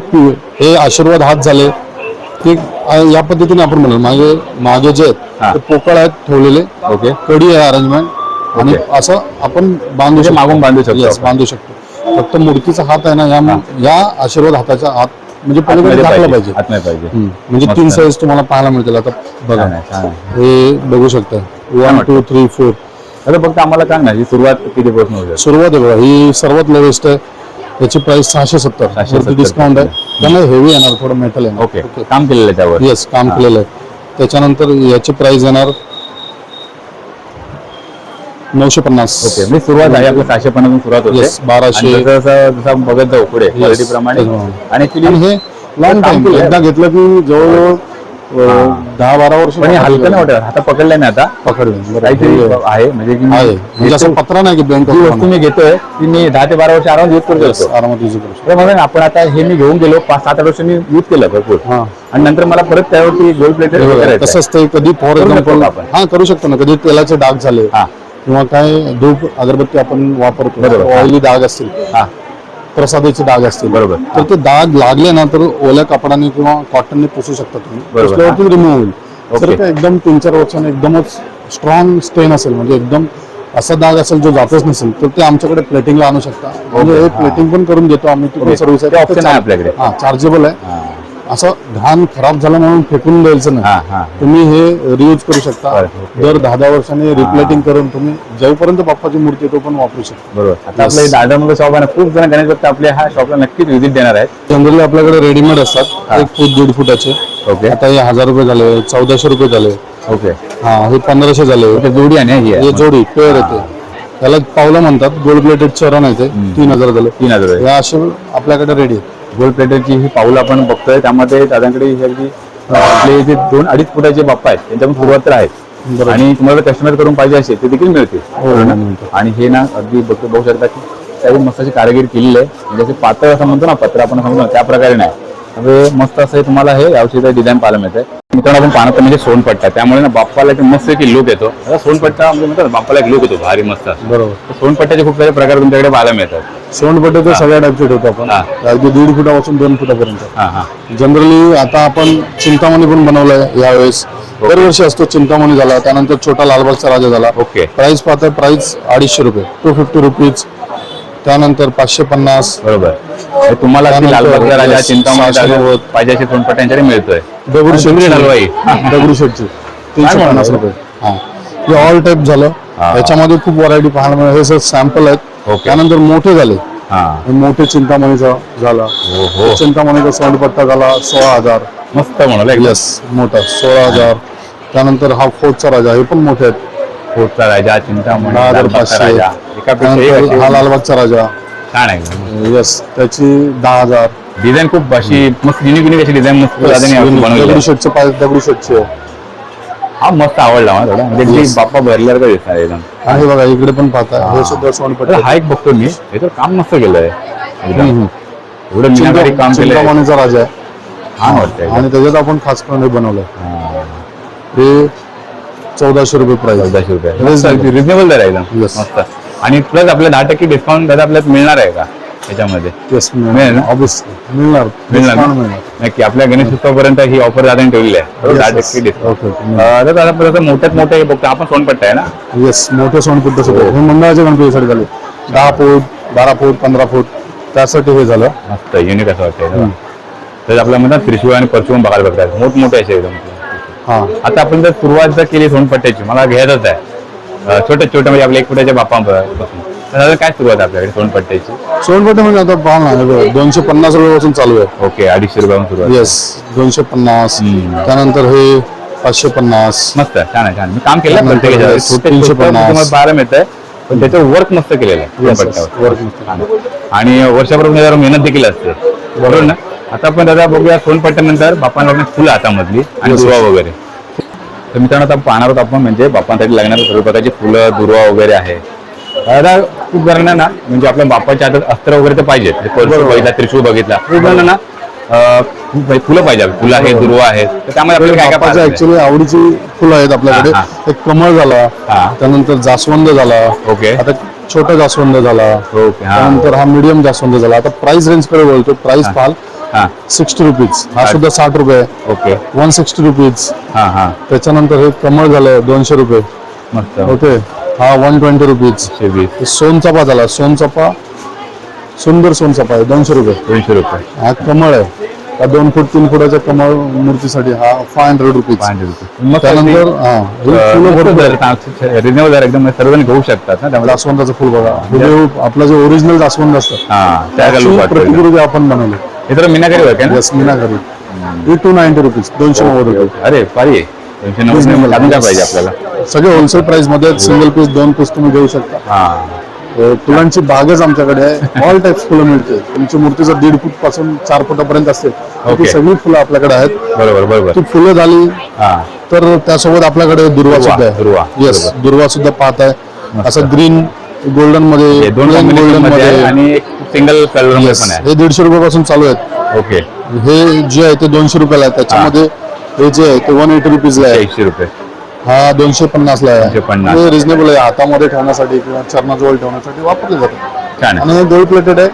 S2: हे आशीर्वाद हात झाले ते या पद्धतीने आपण म्हणतो मागे जे
S1: हा.
S2: आहेत ते पोकळ आहेत ठेवलेले.
S1: ओके.
S2: कडी आहे अरेंजमेंट आणि
S1: ओके.
S2: असं आपण बांधू
S1: म्हणजे मागून बांधू शकतो
S2: Yes,
S1: आपण.
S2: बांधू शकतो. फक्त मूर्तीचा हात आहे ना या आशीर्वाद हाताच्या हात म्हणजे पलीकडे
S1: आतमध्ये
S2: टाकला
S1: पाहिजे.
S2: पाहिजे.
S1: आत नाही पाहिजे.
S2: म्हणजे
S1: मस्त.
S2: 3 साईज तुम्हाला पाहायला मिळतील. आता बघा
S1: छान आहे, छान आहे.
S2: हे बघू शकता 1 2 3 4
S1: आता फक्त आम्हाला सांग ना ही सुरुवात किती पासून होईल?
S2: सुरुवात आहे बघा ही सर्वात लोएस्ट आहे. याची प्राइस 670.
S1: 670.
S2: डिस्काउंट आहे. त्यांना हेवी येणार, थोडं मेटल येणार.
S1: ओके, काम केलेलं आहे त्यावर.
S2: येस, काम केलेलं आहे. त्याच्यानंतर याची प्राइस येणार 950.
S1: ओके, म्हणजे सुरुवात आहे आपल्या 650 सुरुवात होते.
S2: Yes, 1200.
S1: आणि जसं बघत जाऊ पुढे क्वालिटी प्रमाणे. आणि
S2: आणि
S1: actually
S2: हे लॉंग टाइम, एकदा घेतलं की जवळजवळ 10-12 वर्ष.
S1: पण हे हलकं नाही वाटत, आता पकडलंय मी आता
S2: पकडलं
S1: काहीतरी आहे म्हणजे की
S2: आहे. म्हणजे असं पत्रा नाही की ब्लँक
S1: जी वस्तू मी घेतोय ती मी 10 ते 12 वर्ष आरामात यूज करू शकतो.
S2: आरामात यूज करू शकतो.
S1: तर म्हणून आपण आता हे मी घेऊन गेलो 5-7 वर्ष मी यूज केलं भरपूर.
S2: हा.
S1: आणि नंतर मला परत त्यावरती गोल्ड प्लेटेड करायचं.
S2: कसं असतं, कधी फॉर
S1: करू शकतो
S2: एक्झाम्पल
S1: आपण.
S2: हा करू शकतो ना, कधी तेलाचे डाग झाले
S1: हा
S2: किंवा काय धूप अगरबत्ती आपण वापरतो,
S1: बरोबर.
S2: ऑइली डाग असतील,
S1: हा
S2: प्रसादाचे डाग असतील,
S1: बरोबर.
S2: तर ते डाग लागले ना तर ओल्या कपडाने किंवा कॉटनने पुसू शकता तुम्ही.
S1: बरोबर.
S2: पुसल्यावरती रिमूव्ह होईल.
S1: ओके.
S2: तर ते एकदम 3-4 वर्षाने एकदमच स्ट्रॉंग स्टेन असेल, म्हणजे एकदम असा डाग असेल जो जातच नसेल, तर ते आमच्याकडे प्लेटिंगला आणू शकता. म्हणजे हे प्लेटिंग पण करून देतो आम्ही.
S1: ओके.
S2: सर्व्हिस
S1: ते option आहे आपल्याकडे.
S2: हा, चार्जेबल आहे.
S1: हा
S2: असं घाण खराब झालं म्हणून फेकून द्यायचं नाही.
S1: हा हा
S2: तुम्ही हे रियूज करू शकता.
S1: ओके.
S2: दर 10-10 वर्षांनी रिप्लेटिंग करून तुम्ही जेवपर्यंत बाप्पाची मूर्ती आहे तो पण वापरू शकता.
S1: बरोबर. आता आपलं दादरमध्ये शॉप आहे ना, खूप जण गणेश भक्त आपल्या ह्या शॉपला नक्कीच व्हिजिट देणार आहेत.
S2: जनरली आपल्याकडे रेडीमेड असतात, 1 फूट 1.5 फुटाचे.
S1: ओके
S2: आता हे 1000 रुपये झाले, 1400 रुपये झाले.
S1: ओके.
S2: हा, हे 1500 झाले.
S1: ते जोडी आहे ना ही आहे.
S2: हे जोडी पेअर येते, त्याला पावलं म्हणतात. गोल्ड प्लेटेड चरण आहे ते. 3000 झाले.
S1: 3000 आहे.
S2: या असे आपल्याकडे रेडी आहेत.
S1: गोल्ड प्लेटेडची ही पाऊल आपण बघतोय, त्यामध्ये दादांकडे ही अगदी आपले जे 2-2.5 फुटाचे बाप्पा आहेत त्यांच्यापासून सुरुवात तर आहे.
S2: बरोबर.
S1: आणि तुम्हाला कस्टमाइज करून पाहिजे असेल ते देखील मिळते.
S2: हो, मिळते.
S1: आणि हे ना अगदी बघू शकता की त्याची मस्त अशी कारागिरी केलेली आहे. म्हणजे असे पातळ असं म्हणतो ना, पत्र आपण समजतो ना, त्या प्रकारे नाही. म्हणजे मस्त असं हे तुम्हाला हे यावर्षी डिझाईन पाहायला मिळतंय. मित्रांनो, आपण पाहतो म्हणजे सोनपट्टा, त्यामुळे ना बाप्पाला एक मस्त एक लुक येतो. आता सोनपट्टा म्हणजे म्हणतात ना, बाप्पाला एक लुक येतो भारी मस्त.
S2: बरोबर.
S1: तर सोनपट्ट्याचे खूप सारे प्रकार तुमच्याकडे पाहायला मिळतात.
S2: सोंडपट्टे तर सगळ्या टाईपचे ठेवतो आपण,
S1: हा.
S2: अगदी 1.5 फुटापासून 2 फुटापर्यंत.
S1: हा हा
S2: जनरली आता आपण चिंतामणी पण बनवलाय यावेळेस. दरवर्षी असतो चिंतामणी झाला, त्यानंतर छोटा लालबागचा राजा झाला.
S1: ओके.
S2: प्राइस पाहता प्राइस 250 रुपये, 250 रुपीज. त्यानंतर 550.
S1: बरोबर. हे तुम्हाला ती लालबागचा राजा,
S2: Yes,
S1: चिंतामणी
S2: 690.
S1: पाहिजे असे सोनपट्टा यांच्याकडे मिळतोय.
S2: दगडूशेठची
S1: हलवाई.
S2: दगडूशेठची 350 रुपये. हा, हे ऑल टाईप झालं.
S1: हा.
S2: याच्यामध्ये खूप व्हरायटी पाहायला मिळेल. हे सर सॅम्पल आहेत.
S1: ओके.
S2: त्यानंतर मोठे झाले,
S1: हा
S2: हे मोठे चिंतामणीचा झाला.
S1: हो
S2: चिंतामणीचा सोंडपट्टा झाला 16,000.
S1: मस्त म्हणाला एकदम.
S2: येस, मोठा 16,000. त्यानंतर हा फोर्टचा राजा, हे पण मोठे आहेत.
S1: फोर्टचा राजा, चिंतामणी,
S2: 10,500.
S1: लालबागचा राजा, एकापेक्षा एक
S2: त्यानंतर हा
S1: असे
S2: लालबागचा राजा,
S1: छान आहे.
S2: येस, त्याची 10,000.
S1: डिझाईन खूप अशी मस्त युनिक अशी डिझाईन मस्त दादाने यावर्षी बनवली आहे.
S2: दगडूशेठचे पाहिजे, दगडूशेठचे आहे.
S1: हा मस्त आवडला मला थोडा, म्हणजे
S2: Yes.
S1: ती बाप्पा भरल्यासारखं दिसणार एकदम.
S2: आहे बघा, इकडे पण पाहता, हे सुद्धा सोनपट्टे.
S1: तर हा एक बघतो मी, हे तर काम मस्त केलंय एकदम. एवढं मीनाकारी काम केलंय,
S2: चिंतामणीचा राजा आहे.
S1: छान वाटतंय एकदम.
S2: आणि त्याच्यात आपण खास करून हे बनवलंय.
S1: हा.
S2: हे 1400 रुपये प्राइस.
S1: 1400 रुपये
S2: Reasonable.
S1: रिजनेबल दर आहे एकदम.
S2: Yes.
S1: मस्त. आणि प्लस आपल्या 10% डिस्काउंट दादा आपल्याला मिळणार आहे का याच्यामध्ये?
S2: येस,
S1: मिळेल ना?
S2: ऑब्विसली मिळणार.
S1: मिळणार
S2: Discount
S1: ना?
S2: मिळणार.
S1: नक्की. आपल्या गणेश उत्सवापर्यंत ही ऑफर दादाने ठेवलेली आहे.
S2: Yes,
S1: 10%
S2: yes.
S1: Discount.
S2: Okay, okay.
S1: तर दादा परत मोठ्यात मोठे हे बघतो आपण, सोनपट्टा आहे ना?
S2: येस, मोठे सोनपुट्टे सुद्धा हे मंडळाच्या गणपतीसाठी झाले. 10 फूट 12 फूट 15 फूट त्यासाठी हे झालं.
S1: मस्त युनिक असं वाटतंय. तर आपल्या म्हणतात त्रिशूळ आणि परशुराम बघायला बघतात, मोठमोठे असे एकदम.
S2: हा,
S1: आता आपण जर सुरुवात जर केली सोनपट्ट्याची, मला घ्यायचंच आहे छोटे छोटे, म्हणजे आपल्या 1 फुटाच्या बाप्पापासून. तर दादा काय सुरुवात आहे आपल्याकडे सोनपट्ट्याची?
S2: सोनपट्टे म्हणजे आता पाहा ना, हे बघा, 250 रुपयापासून चालू आहे.
S1: ओके, 250 रुपयापासून सुरुवात.
S2: येस, 250. त्यानंतर हे 550.
S1: मस्त छान आहे, छान. मी काम केलं
S2: त्यानंतर
S1: प्रत्येकाच्या
S2: yes,
S1: छोटे
S2: 350.
S1: तुम्हाला पाहायला मिळत आहे, पण त्याचं वर्क मस्त केलेलं आहे
S2: Yes, yes,
S1: सोनपट्ट्यावर.
S2: work मस्त.
S1: छान आहे. आणि वर्षाभर जरा मेहनत देखील असते, बरोबर ना? आता आपण दादा बघूया सोनपट्ट्यानंतर बाप्पांना लागणार फुलं हातामधली आणि
S2: Yes,
S1: दुर्वा
S2: yes.
S1: वगैरे. तर मित्रांनो, आता पाहणार आहोत आपण, म्हणजे बाप्पांसाठी लागणारे सर्व प्रकारची फुलं, दुर्वा वगैरे आहे. दादा खूप जणांना ना, म्हणजे आपल्या बाप्पाच्या हातात अस्त्र वगैरे तर पाहिजेत. परशु बघितला, त्रिशूळ बघितला, खूप जणांना फुलं पाहिजे. फुलं आहेत, दुर्वा आहेत, तर त्यामध्ये आपल्याला काय काय
S2: बाप्पाच्या
S1: पाहिजे?
S2: ऍक्च्युली आवडीची फुलं आहेत आपल्याकडे.
S1: हा,
S2: एक कमळ झाला,
S1: हा.
S2: त्यानंतर जास्वंद झाला.
S1: ओके.
S2: आता छोटा जास्वंद झाला.
S1: ओके. हा
S2: त्यानंतर हा मीडियम जास्वंद झाला. आता प्राइस रेंज कडे बोलतो. प्राइस पाल
S1: हा
S2: 60 रुपीज. हा सुद्धा 60 रुपये.
S1: ओके.
S2: 160 रुपीज.
S1: हा हा
S2: त्याच्यानंतर हे कमळ झालं 200 रुपये.
S1: मस्त.
S2: ओके, हा 120 रुपीज.
S1: 120.
S2: हे सोनचाफा झाला, सोनचाफा सुंदर सोनचाफा आहे 200 रुपये.
S1: 200 रुपये.
S2: हा कमळ आहे त्या 2 फूट 3 फुटाच्या कमळ मूर्तीसाठी हा 500 रुपीज.
S1: 500 रुपये. मग
S2: त्यानंतर हे फुलं भरपूर आहेत.
S1: रिजनेबल दर एकदम सर्वांनी घेऊ शकतात ना त्यामुळे.
S2: जास्वंदाचं फुल बघा, हे आपलं जे ओरिजिनल जास्वंद असतं
S1: त्या
S2: त्याची प्रतिकृती आपण बनवली.
S1: हे तर मीनाकारी वर्क आहे ना.
S2: येस, मीनाकारी. ही 290 रुपीज, 290 रुपये.
S1: अरे पारी आहे. 290 अजून काय पाहिजे आपल्याला.
S2: सगळे होलसेल प्राइस मध्ये सिंगल पीस 2 पीस तुम्ही घेऊ शकता. फुलांची बागच आमच्याकडे आहे. ऑल टाइप्स फुलं मिळते. तुमची मूर्ती जर 1.5 फूट पासून 4 फुटापर्यंत असते ती सगळी फुलं आपल्याकडे आहेत.
S1: बरोबर बरोबर.
S2: ती फुलं झाली तर त्यासोबत आपल्याकडे दुर्वा सुद्धा आहे.
S1: दुर्वा.
S2: येस, दुर्वा सुद्धा पाहत आहे. असं ग्रीन गोल्डन मध्ये,
S1: दोन
S2: गोल्डन
S1: गोल्डन
S2: मध्ये
S1: आणि एक सिंगल कलर मध्ये पण आहे.
S2: हे 150 रुपयापासून चालू आहेत.
S1: ओके.
S2: हे जे आहे ते 200 रुपयाला आहे. त्याच्यामध्ये हे जे आहे ते 180 रुपीजला आहे.
S1: 180 रुपये.
S2: हा 250 ला आहे.
S1: 250.
S2: हे रिजनेबल आहे. हातामध्ये ठेवण्यासाठी किंवा चरणाजवळ ठेवण्यासाठी वापरले जातात.
S1: छान आहे.
S2: आणि हे गोल्ड प्लेटेड आहे.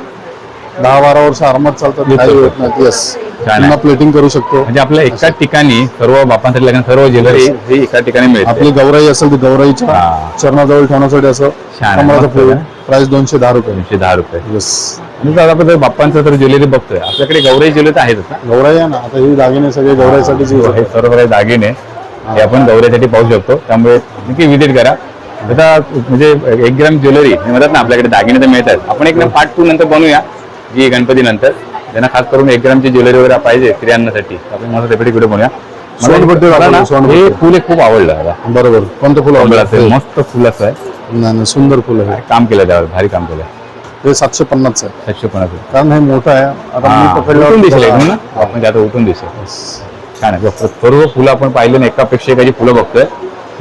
S2: 10-12 वर्ष आरामात चालतात. काही होत नाही. येस,
S1: छान
S2: पुन्हा
S1: आहे.
S2: प्लेटिंग करू शकतो.
S1: म्हणजे आपल्या एकाच ठिकाणी सर्व बापांसाठी लागणारी सर्व ज्वेलरी ही एका ठिकाणी मिळते.
S2: आपली गौराई असेल ती गौराईच्या चरणाजवळ ठेवण्यासाठी असं
S1: छान आहे.
S2: कमळाचं
S1: मस्त
S2: फूल
S1: आहे.
S2: प्राइस 210 रुपये.
S1: 210 रुपये.
S2: येस,
S1: आणि जर आपण जर बाप्पांचं तर ज्वेलरी बघतोय आपल्याकडे गौराई ज्वेलरी आहेच ना.
S2: गौराई आहे ना. आता ही दागिने सगळे गौराईसाठीच use
S1: हे
S2: होतात.
S1: सर्व काही दागिने हे आपण गौऱ्यासाठी पाहू शकतो. त्यामुळे नक्की विजिट करा. आता म्हणजे 1 ग्रॅम ज्वेलरी म्हणतात ना आपल्याकडे दागिने तर मिळतात. आपण एक पार्ट 2 नंतर बनवूया जी गणपती नंतर. त्यांना खास करून 1 ग्रॅमची ज्वेलरी वगैरे पाहिजे स्त्रियांसाठी आपण मला सेपरेट व्हिडिओ बनवूया.
S2: सोनपट्टी
S1: मला ना
S2: सोनपट्टी.
S1: हे फुल एक खूप आवडलं दादा.
S2: बरोबर. कोणतं फुल
S1: कमळाचं मस्त फुल असं आहे.
S2: नाही, सुंदर फुल आहे.
S1: काम केलं त्यावर भारी काम केलं.
S2: हे 750 आहे.
S1: 750.
S2: कारण हे मोठं आहे. आता मी
S1: उठून
S2: पकडल्यावर
S1: दिसेल एकदम ना. आपण ते आता उठून दिसेल. छान आहे. सर्व फुलं आपण पाहिले ना एकापेक्षा एकाची फुलं बघतोय.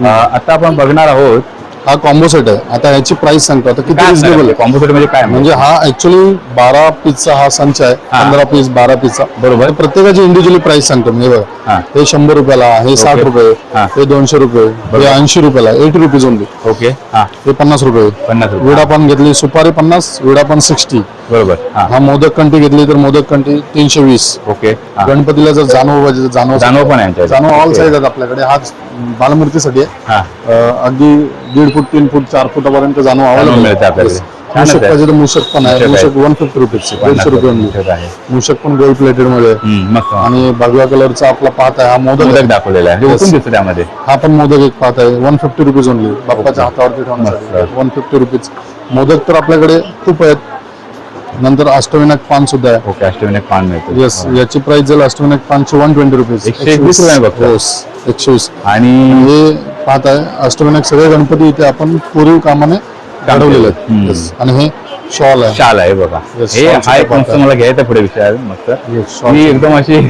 S1: आता आपण बघणार आहोत
S2: हा कॉम्बो सेट आहे. आता याची प्राइस सांगतो आता किती रिजनेबल आहे.
S1: कॉम्पोजिट म्हणजे काय
S2: म्हणजे हा ऍक्च्युअली 12 पीसचा हा संच आहे. 15 पीस 12 पीसचा.
S1: बरोबर.
S2: प्रत्येकाची इंडिव्हिज्युअली प्राइस सांगतो मी. बघा,
S1: हा.
S2: हे 100 रुपयाला, हे 60 रुपये,
S1: हा.
S2: हे 200 रुपये, हे 80 रुपयाला, 80 रुपीज ओनली.
S1: ओके. हा
S2: हे 50 रुपये.
S1: 50 रुपये.
S2: विडापान घेतली सुपारी 50, विडापान 60.
S1: बरोबर. हा
S2: हा मोदक कंठी घेतली तर मोदक कंठी 320.
S1: ओके. हा.
S2: गणपतीला जर जाणव
S1: जाणव पण आहे यांच्याकडे.
S2: जाणव ऑल
S1: ओके.
S2: साईज आहेत आपल्याकडे. हा बालमूर्तीसाठी आहे.
S1: हा
S2: अगदी 1.5 फूट 3 फूट 4 फुटापर्यंत जाणव
S1: जाणव मिळते आपल्याकडे. छानच आहे.
S2: मूषक पाहिजे तर मूषक पण आहे.
S1: मूषक आहे.
S2: मूषक 150 रुपीज, 150 रुपये only.
S1: मूषक आहे.
S2: मूषक पण गोल्ड प्लेटेड मध्ये आहे.
S1: मस्त.
S2: आणि भगव्या कलरचा आपला पात आहे. हा मोदक
S1: मोदक
S2: आहे.
S1: दाखवलेला आहे.
S2: Yes.
S1: उठून दिसतो त्यामध्ये.
S2: हा पण मोदक एक पात आहे. 150 रुपीज ओनली. बाप्पाच्या हातावरती ठेवण्यासाठी
S1: मस्त.
S2: 150 रुपीज. मोदक तर आपल्याकडे खूप आहेत. नंतर अष्टविनायक पान सुद्धा आहे.
S1: ओके. अष्टविनायक पान मिळतो.
S2: येस, याची प्राइस जाईल अष्टविनायक पानची 120 रुपीज.
S1: 120 रुपये बघतो.
S2: 120.
S1: आणि
S2: हे पाहत आहे अष्टविनायक सगळे गणपती इथे आपण पूर्वी कामाने घडवलेले आहेत. Yes. आणि हे शॉल आहे.
S1: शाल आहे बघा.
S2: Yes,
S1: हे
S2: शाल
S1: हा एक
S2: सुद्धा
S1: मस्त मला घ्यायचा पुढे विषय आहे मस्त.
S2: Yes, shawl.
S1: ही एकदम अशी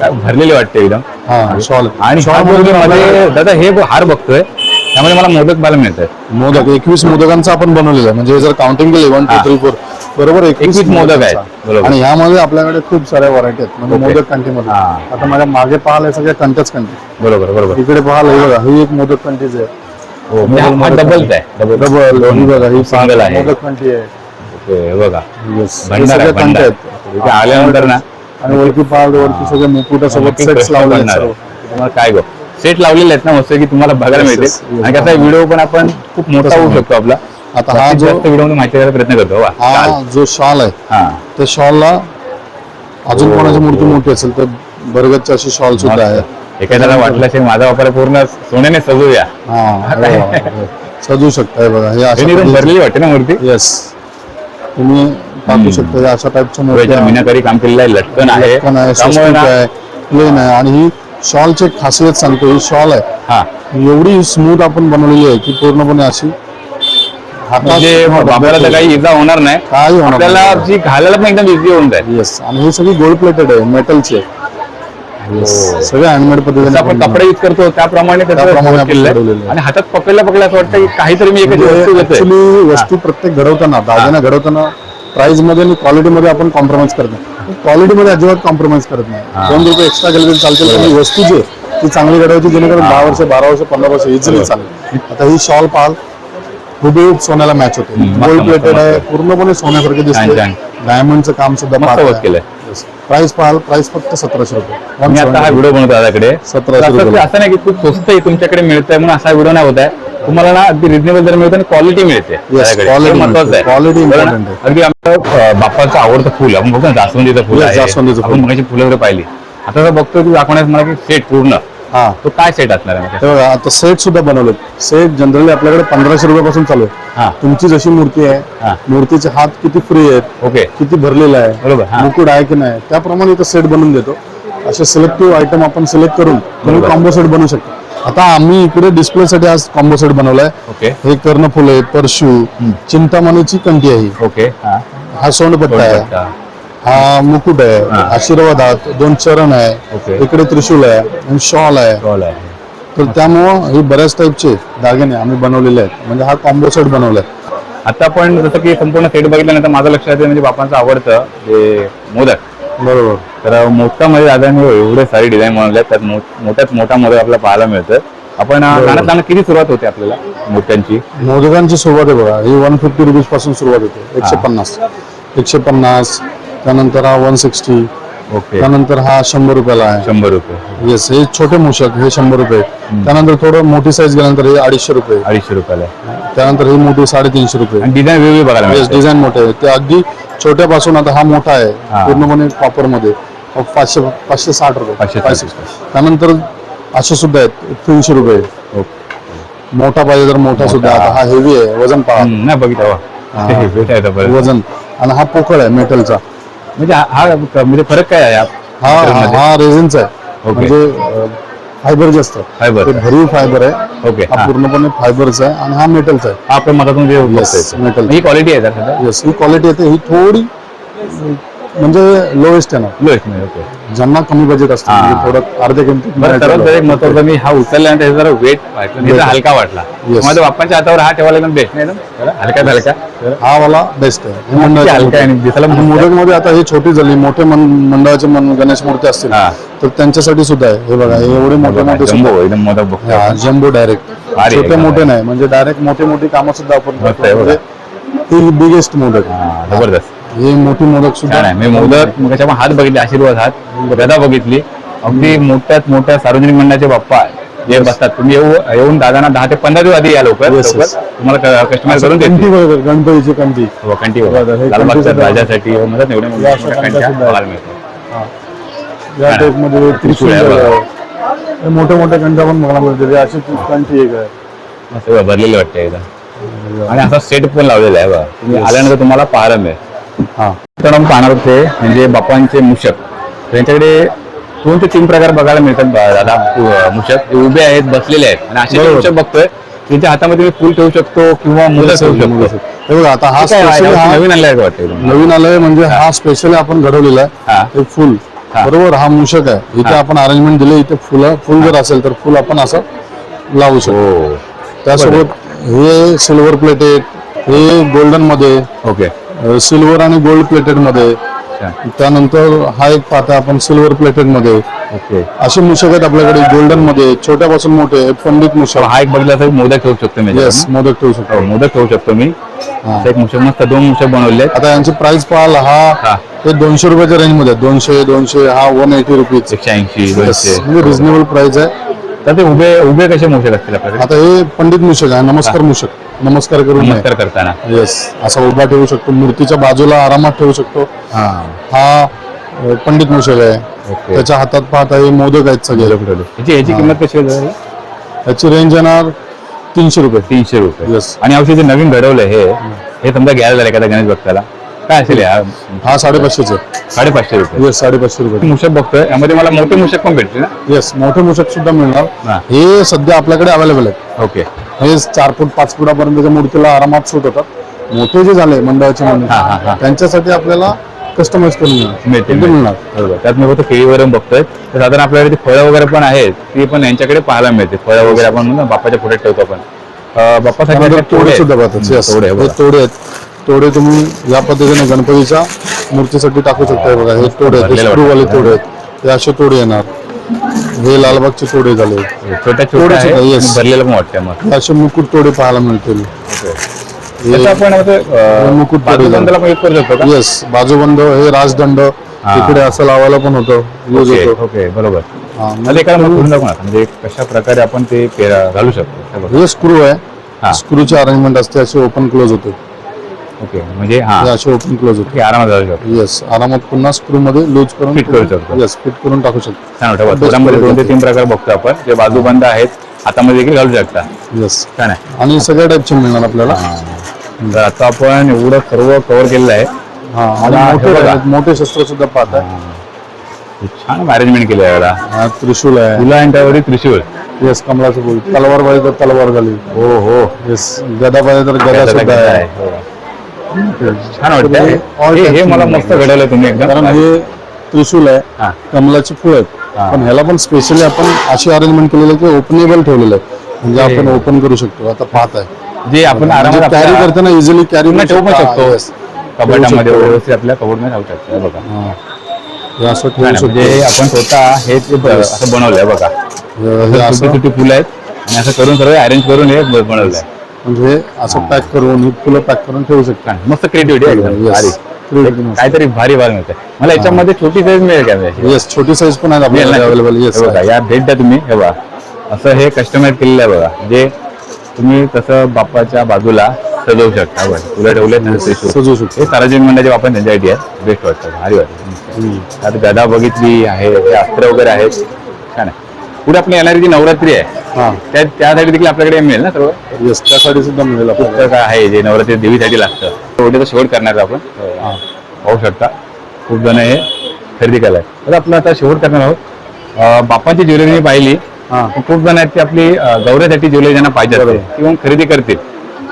S1: भरलेली वाटते एकदम.
S2: हा शॉल
S1: आणि
S2: शॉल
S1: मध्ये दादा हे हार बघतोय त्यामध्ये मला मोदक पाहायला मिळतात.
S2: मोदक 21 मोदकांचा आपण बनवलेलं आहे. म्हणजे जर काउंटिंग केली 1 2 3 4 बरोबर
S1: 21 मोदक आहेत. बरोबर.
S2: आणि ह्यामध्ये आपल्याकडे खूप साऱ्या व्हरायटी आहेत. म्हणजे
S1: Okay.
S2: मोदक कंठीमध्ये.
S1: हा.
S2: आता माझ्या मागे पाहाल हे सगळे कंठच कंठी.
S1: बरोबर बरोबर.
S2: इकडे पाहाल हे बघा, ही एक मोदक कंठीच आहे.
S1: हो, म्हणजे हा डबलच आहे.
S2: डबल ही बघा, ही
S1: सिंगल आहे.
S2: मोदक कंठी आहे.
S1: ओके, हे बघा.
S2: Yes. हे
S1: भंडार
S2: सगळे
S1: आहे,
S2: कंठ
S1: भंडार.
S2: आहेत.
S1: इथे आल्यानंतर ना
S2: आणि वरती पाहाल वरती सगळे मुकुटासोबत सेट्स लावले आहेत सर्व.
S1: तुम्हाला काय गो सेट लावलेले आहेत ना मस्त की तुम्हाला बघायला
S2: Yes,
S1: मिळते.
S2: yes, yes.
S1: आणि त्याचा व्हिडिओ पण आपण खूप मोठा होऊ शकतो आपला.
S2: आता हा जो
S1: व्हिडिओ मध्ये माहिती द्यायचा प्रयत्न करतो. वा,
S2: हा
S1: चाल.
S2: जो शॉल आहे
S1: हा
S2: त्या शॉलला अजून कोणाची मूर्ती मोठी असेल तर बरगतची अशी शॉल सुद्धा आहे.
S1: एखाद्याला वाटलं असेल माझा वापर पूर्ण सोन्याने सजूया.
S2: हा अरे वा, अरे. सजू शकताय बघा हे अशा
S1: जेणेकरून
S2: पद्धतीचे-
S1: भरलेली वाटते ना मूर्ती.
S2: येस, तुम्ही पाहू शकता हे अशा टाईपच्या मूर्त्या
S1: मीनाकारी काम केलेलं आहे. लटकन आहे
S2: लटकन आहे,
S1: त्यामुळे
S2: स्वस्तिक
S1: ना
S2: आहे, प्लेन आहे. आणि ही शॉलची एक खासियत सांगतो. ही शॉल आहे
S1: हा
S2: एवढी स्मूथ आपण बनवलेली आहे की पूर्णपणे अशी
S1: म्हणजे बाबाला तर काही इजा होणार नाही.
S2: काही होणार
S1: आपल्याला
S2: नाही.
S1: जी घालायला पण एकदम इझी होऊन जाईल.
S2: येस, आणि ही सगळी गोल्ड प्लेटेड आहे, मेटलची आहे. Yes. सगळे हँडमेड
S1: जसं
S2: पद्धतीने
S1: आपण कपडे यूज करतो त्याप्रमाणे त्याचं
S2: त्याप्रमाणे आपण
S1: केलेलं
S2: घडवलेलं
S1: आहे.
S2: आहे.
S1: आणि हातात पकडल्या असं वाटतं की काहीतरी मी एखादी वस्तू घेतोय.
S2: ऍक्च्युली वस्तू प्रत्येक घडवताना दागिना घडवताना प्राइस मध्ये आणि क्वालिटी मध्ये आपण कॉम्प्रोमाइज करत नाही. क्वालिटी मध्ये अजिबात कॉम्प्रोमाइज करत नाही. 2 रुपये एक्स्ट्रा गेले तरी चालतील. पण ही वस्तू जी आहे ती चांगली घडवायची जेणेकरून 10 वर्ष 12 वर्ष 15 वर्ष इझिली चालेल. आता ही शॉल पाल हुबेहूब सोन्याला मॅच होते. गोल्ड प्लेटेड आहे, पूर्णपणे सोन्यासारखे दिसते.
S1: छान.
S2: डायमंडचं काम सुद्धा
S1: मस्त वर्क केलंय.
S2: प्राइस पाल प्राइस फक्त 1700 रुपये.
S1: मी आता हा व्हिडिओ बनवतो दादाकडे.
S2: 1700
S1: असं
S2: रुपये.
S1: असं नाही की खूप स्वस्त आहे तुमच्याकडे मिळतंय म्हणून असा व्हिडिओ नाही होत आहे. तुम्हाला ना अगदी रिजनेबल दर मिळते आणि क्वालिटी मिळते त्याच्याकडे. हे
S2: quality
S1: महत्वाचं
S2: मिळते.
S1: आहे.
S2: Quality
S1: बरोबर ना?
S2: important आहे.
S1: अगदी आमचं बाप्पाचं आवडतं फुल आपण बघतो ना जास्वंदीचं फुल
S2: Yes,
S1: आहे.
S2: जास्वंदीचं फुल.
S1: आपण मगाशी फुलं वगैरे पाहिली. आता जर बघतोय तू दाखवण्यास मला की सेट पूर्ण
S2: हा
S1: तो काय सेट असणार आहे म्हणजे?
S2: ते बघा आता सेट सुद्धा बनवले. सेट जनरली आपल्याकडे 1500 रुपयापासून चालू आहे.
S1: हा
S2: तुमची जशी मूर्ती
S1: हा.
S2: आहे, मूर्तीचे हात किती फ्री आहेत,
S1: ओके
S2: किती भरलेला आहे,
S1: बरोबर. हा
S2: मुकुट आहे की नाही, त्याप्रमाणे इथं सेट बनवून देतो. असे सिलेक्टिव्ह आयटम आपण सिलेक्ट करून तुम्ही
S1: बरोबर.
S2: कॉम्बो सेट बनवू शकता. आता आम्ही इकडे डिस्प्लेसाठी आज कॉम्बो सेट बनवलाय.
S1: ओके
S2: हे कर्णफुल आहे, परशू, चिंतामणीची कंठी आहे ही.
S1: ओके हा
S2: हा सोंडपट्टा आहे,
S1: अच्छा.
S2: हा मुकुट आहे,
S1: हा.
S2: आशीर्वाद हात, 2 चरण आहे,
S1: ओके.
S2: इकडे त्रिशूल आहे आणि शॉल आहे.
S1: Roll आहे.
S2: तर त्यामुळं हे बऱ्याच टाईपचे दागिने आम्ही बनवलेले आहेत. म्हणजे हा कॉम्बो सेट बनवलाय.
S1: आता पण जसं की संपूर्ण सेट बघितल्यानंतर माझं लक्षात येते म्हणजे बापांचं आवडतं जे मोदक.
S2: बरोबर.
S1: तर मोदकामध्ये दादांनी एवढे सारे डिझाईन बनवले त्यात मोठ्यात मोठा मोदक आपल्याला पाहायला मिळतं. आपण लहानात लहान किती सुरुवात होते आपल्याला मोदकांची?
S2: मोदकांची सुरुवात आहे बघा, ही 150 रुपीज पासून सुरुवात होते. 150, त्यानंतर हा 160,
S1: ओके
S2: त्यानंतर हा 100 रुपयाला आहे.
S1: 100 रुपये
S2: येस, हे छोटे मूषक हे 100 रुपये. त्यानंतर थोडं मोठी साईज गेल्यानंतर हे 250 रुपये.
S1: 250 रुपयाला.
S2: त्यानंतर ही मोठी 350 रुपये.
S1: आणि डिझाईन वेगवेगळी बघायला
S2: येस,
S1: मिळते.
S2: डिझाईन मोठे आहे. ते अगदी छोट्यापासून आता हा मोठा आहे
S1: हा.
S2: पूर्णपणे कॉपर मध्ये 560 रुपये.
S1: 560.
S2: त्यानंतर असे सुद्धा आहेत 300 रुपये.
S1: ओके.
S2: मोठा पाहिजे तर मोठा सुद्धा. आता हा हेवी आहे, वजन पहा.
S1: नाही बघितलं
S2: हा.
S1: भेटायचं बरं.
S2: वजन. आणि हा पोकळ आहे मेटलचा.
S1: म्हणजे हा म्हणजे फरक काय आहे
S2: हा हा रेझिनचा आहे.
S1: ओके.
S2: म्हणजे फायबर जास्त
S1: फायबर.
S2: ते भरीव फायबर आहे.
S1: ओके
S2: हा
S1: हा
S2: पूर्णपणे फायबरचा आहे आणि हा मेटलचा आहे.
S1: हा आपल्या मतातून जे
S2: Yes, metal.
S1: ही क्वालिटी आहे सध्या
S2: येस, ही क्वालिटी येते. ही थोडी म्हणजे लोएस्ट आहे ना.
S1: लोएस्ट नाही. ओके
S2: ज्यांना कमी बजेट असतं
S1: हा.
S2: म्हणजे थोडं अर्ध्या किमतीत
S1: बरं सर्वात
S2: मिळायचं.
S1: एक महत्वाचं मी हा उचलल्यानंतर हे जरा वेट वाटला हलका वाटला.
S2: Yes.
S1: माझ्या बाप्पांच्या हातावर हा ठेवायला एकदम बेस्ट नाही ना हलका
S2: हा वाला बेस्ट आहे. हे
S1: हलका
S2: मंडळाचे
S1: आहे आणि दिसायला
S2: आणि
S1: मस्त आहे.
S2: मोदकमध्ये आता ही छोटी झाली, मोठे मंडळाचे गणेश मूर्ती असतील
S1: हा.
S2: तर त्यांच्यासाठी सुद्धा आहे. हे बघा, हे एवढे मोठे मोठे सुद्धा
S1: जम्बो एकदम मोदक बघतो आपण.
S2: Jumbo direct.
S1: भारी आहे,
S2: छोटे
S1: एकदम
S2: मोठे
S1: भारी.
S2: नाही, म्हणजे डायरेक्ट मोठी मोठी कामं सुद्धा आपण
S1: मस्त
S2: करतो.
S1: आहे बघा.
S2: म्हणजे ही बिगेस्ट मोदक.
S1: हा, जबरदस्त
S2: हे मोठी मोदक सुद्धा
S1: छान आहे. मी मोदक मग त्याच्या हात बघितले आशीर्वाद हात गदा बघितली अगदी मोठ्यात मोठ्या सार्वजनिक मंडळाचे बाप्पा जे बसतात. तुम्ही येऊन दादांना 10 ते 15 दिवस आधी या लवकर
S2: Yes, yes.
S1: तुम्हाला कस्टमाइज करून
S2: कंठी
S1: देतील.
S2: बघा, गणपतीची कंठी.
S1: कंठी
S2: बघा, हे
S1: लालबागच्या
S2: कंठी
S1: राजासाठी म्हणतात एवढे मोठ्या
S2: या अशा
S1: मोठ्या
S2: कंठ्या
S1: कंठ्या
S2: सुद्धा
S1: बघायला मिळतात.
S2: या टाईप मध्ये त्रिशूल
S1: आहे बघा.
S2: आहे. हे मोठे मोठे कंठ्या पण बघायला मिळते. अशी कंठी एक आहे.
S1: मस्त बघा, भरलेले वाटते एकदम. आणि असा सेट पण लावलेला आहे बघा. तुम्ही आल्यानंतर तुम्हाला पाहायला मिळेल.
S2: हा
S1: तर आपण पाहणार होते म्हणजे बाप्पांचे मूषक. त्यांच्याकडे 2 ते 3 प्रकार बघायला मिळतात दादा. मूषक हे उभे आहेत, बसलेले आहेत आणि असे जे
S2: बरोबर.
S1: मूषक बघतोय त्यांच्या हातामध्ये मी फूल ठेवू शकतो किंवा मोदक ठेवू शकतो.
S2: हे बघा, आता हा
S1: काय आहे?
S2: स्पेशली हा
S1: नवीन आणलाय का वाटतं एकदम?
S2: नवीन आलंय. म्हणजे हा स्पेशली आपण घडवलेला
S1: हा.
S2: आहे. एक फुल
S1: हा.
S2: बरोबर. हा मूषक आहे. इथे
S1: हा.
S2: आपण अरेंजमेंट दिले. इथे फुल जर असेल तर फुल आपण असं लावू शकतो.
S1: हो
S2: त्यासोबत हे सिल्वर प्लेटेड, हे गोल्डन मध्ये,
S1: ओके
S2: सिल्वर आणि गोल्ड प्लेटेड मध्ये.
S1: छान.
S2: त्यानंतर हा एक पाहता आपण सिल्वर प्लेटेड मध्ये.
S1: ओके
S2: असे मूषक आहेत आपल्याकडे गोल्डन मध्ये, छोट्यापासून मोठे पंडित मूषक.
S1: हा एक बघितला तर मोदक ठेवू शकतो मी
S2: येस,
S1: याच्यावर.
S2: मोदक ठेवू शकतो.
S1: हो, मोदक ठेवू शकतो मी.
S2: हा.
S1: असं एक मूषक मस्त 2 मूषक बनवले आहेत.
S2: आता यांची प्राइस पाहाल.
S1: हा.
S2: हा हे 200 रुपयाच्या रेंज मध्ये. 200 हा 180 रुपीज.
S1: 180
S2: म्हणजे
S1: 200.
S2: रिझनेबल प्राइस आहे.
S1: तर ते उभे उभे कसे मूषक असतील आपल्याकडे
S2: आता हे पंडित मूषक आहे. नमस्कार मूषक. नमस्कार करून
S1: नमस्कार करताना?
S2: येस, असा उभा ठेवू शकतो. मूर्तीच्या बाजूला आरामात ठेवू शकतो.
S1: हा
S2: हा पंडित मूषक आहे.
S1: ओके.
S2: त्याच्या हातात पाहता हे मोदक आहेत सगळे.
S1: याची किंमत कशी आहे?
S2: याची रेंज येणार 300 रुपये.
S1: 300 रुपये.
S2: Yes.
S1: आणि औषध जे नवीन घडवलंय हे समजा घ्यायला झालं एखादा गणेश भक्ताला काय असेल या?
S2: हा 550
S1: 550 रुपये.
S2: येस, 550 रुपये.
S1: मूषक बघतोय यामध्ये मला मोठे मूषक पण भेटतील ना?
S2: येस, मोठे मूषक सुद्धा मिळणार.
S1: हा.
S2: हे सध्या आपल्याकडे अवेलेबल आहेत.
S1: ओके
S2: हे 4 फूट 5 फुटापर्यंतच्या मूर्तीला आरामात सूट होतात. मोठे जे झाले मंडळाचे
S1: हा, हा,
S2: मंडळ
S1: हा.
S2: त्यांच्यासाठी आपल्याला कस्टमाइज करून
S1: मिळतील
S2: मिळणार.
S1: बरोबर. त्यात मी फक्त केळीवरून बघतोय तर साधारण आपल्याकडे फळं वगैरे पण आहेत ती पण यांच्याकडे पाहायला मिळते. फळं वगैरे आपण म्हणतो ना, बाप्पाच्या पुढे ठेवतो आपण. बाप्पासाठी
S2: त्यानंतर
S1: तोडे
S2: तोडे सुद्धा
S1: आहेत.
S2: पाहतात. येस,
S1: तोडे
S2: हे
S1: बघा.
S2: तोडे आहेत. तोडे तुम्ही या पद्धतीने गणपतीच्या मूर्तीसाठी टाकू शकता. हे बघा, हे तोडे आहेत.
S1: भरलेलं
S2: स्क्रूवाले
S1: वाटतं.
S2: तोडे आहेत. हे असे तोडे येणार. हे लालबागचे तोडे झाले.
S1: छोट्या
S2: तोडे
S1: छोट्या
S2: सुद्धा,
S1: आहेत
S2: yes.
S1: आणि भरलेलं पण वाटतं मग.
S2: हे असे मुकुट तोडे पाहायला मिळतील.
S1: त्याचं आपण
S2: मुकुट तोडे
S1: बाजूबंदाला पण यूज करू शकतो का?
S2: येस, बाजूबंद. हे राजदंड
S1: हा.
S2: इकडे असं लावायला पण होतं, यूज
S1: ओके
S2: होतो.
S1: ओके बरोबर.
S2: हा,
S1: म्हणजे एखादा मग पूर्ण दाखवा ना, म्हणजे कशा प्रकारे आपण ते घालू शकतो. हे बघा.
S2: हे स्क्रू आहे.
S1: हा.
S2: स्क्रूचे अरेंजमेंट असते, असे ओपन क्लोज होते,
S1: ओके म्हणजे हा
S2: हे असे ओपन क्लोज होते.
S1: की आरामात जाऊ शकतो.
S2: येस, आरामात पुन्हा स्क्रू मध्ये लूज करून
S1: Fit करू शकतो.
S2: येस फिट करून टाकू शकतो.
S1: छान वाटतं. थोड्यामध्ये 2 ते 3 प्रकार बघतो आपण, जे बाजूबंद आहेत, हातामध्ये देखील घालू शकता.
S2: येस,
S1: छान आहे.
S2: आणि सगळ्या टाईपचे मिळणार आपल्याला.
S1: तर आता आपण एवढं सर्व कव्हर केलेलं आहे.
S2: हा, आणि
S1: मला हे
S2: मोठे
S1: बघा.
S2: राहिलेत, मोठे शस्त्र सुद्धा पाहत आहे.
S1: छान अरेंजमेंट केलं आहे याला.
S2: हा, त्रिशूल आहे.
S1: तुला आणि त्यावरती त्रिशूळ.
S2: येस, कमलाचं फुल. तलवार पाहिजे तर तलवार झाली.
S1: हो हो.
S2: येस, गदा पाहिजे तर गदा सुद्धा आहे.
S1: हो. छान वाटतंय. हे मला मस्त घडवलं तुम्ही एकदम.
S2: कारण हे त्रिशूल आहे,
S1: हा.
S2: कमलाची फुल आहेत, पण ह्याला पण स्पेशली आपण अशी अरेंजमेंट केलेलं आहे की ओपनेबल ठेवलेलं आहे, म्हणजे आपण ओपन करू शकतो. आता पाहत आहे,
S1: जे आपण आरामात
S2: कॅरी
S1: आपल्या
S2: करताना इझिली कॅरी
S1: ठेवू पण शकतो. कपाटामध्ये
S2: शकतो.
S1: व्यवस्थित आपल्या कबोर्डमध्ये ठेवू शकतो. हे बघा.
S2: हे असं ठेवू
S1: म्हणजे
S2: शकतो.
S1: आपण स्वतः हे असं बनवलंय बघा.
S2: हे असं
S1: छोटी छोटी फुलं आहेत आणि असं करून सर्व अरेंज करून हे बनवलंय.
S2: म्हणजे असं पॅक करून, ही फुलं पॅक करून ठेवू शकतो.
S1: छान. मस्त क्रिएटिव्हिटी आहे एकदम.
S2: Yes.
S1: भारी.
S2: Creativity मस्त.
S1: काहीतरी भारी भाग मिळतंय मला. याच्यामध्ये छोटी साईज मिळेल का त्याची?
S2: येस, छोटी साईज पण आहेत आपल्याला अवेलेबल. येस,
S1: हे बघा, या भेट द्या तुम्ही. हे बघा, असं हे कस्टमाइज केलेलं आहे बघा. म्हणजे तुम्ही तसं बाप्पाच्या बाजूला सजवू शकता. बघा, तुला ठेवले
S2: सजवू शकतो.
S1: हे सार्वजनिक मंडळाचे वापर त्यांच्यासाठी आहे. बेस्ट वाटतं, भारी वाटतं. आता गदा बघितली आहे, हे अस्त्र वगैरे आहेत. छान आहे. पुढे आपली येणारी जी नवरात्री आहे
S2: हा,
S1: त्यासाठी देखील आपल्याकडे मिळेल ना सर्व.
S2: येस, त्यासाठी सुद्धा मिळेल आपल्याला.
S1: तर काय आहे जे नवरात्री देवीसाठी लागतं, तेवढ्याचा शेवट करणार आपण. पाहू शकता खूप जण हे खरेदी केलंय. तर आपलं आता शेवट करणार आहोत. बाप्पाची ज्वेलरी मी पाहिली.
S2: हा,
S1: खूप जण आहेत की आपली गौऱ्यासाठी ज्वेलरी ज्यांना पाहिजे असते किंवा खरेदी करतील.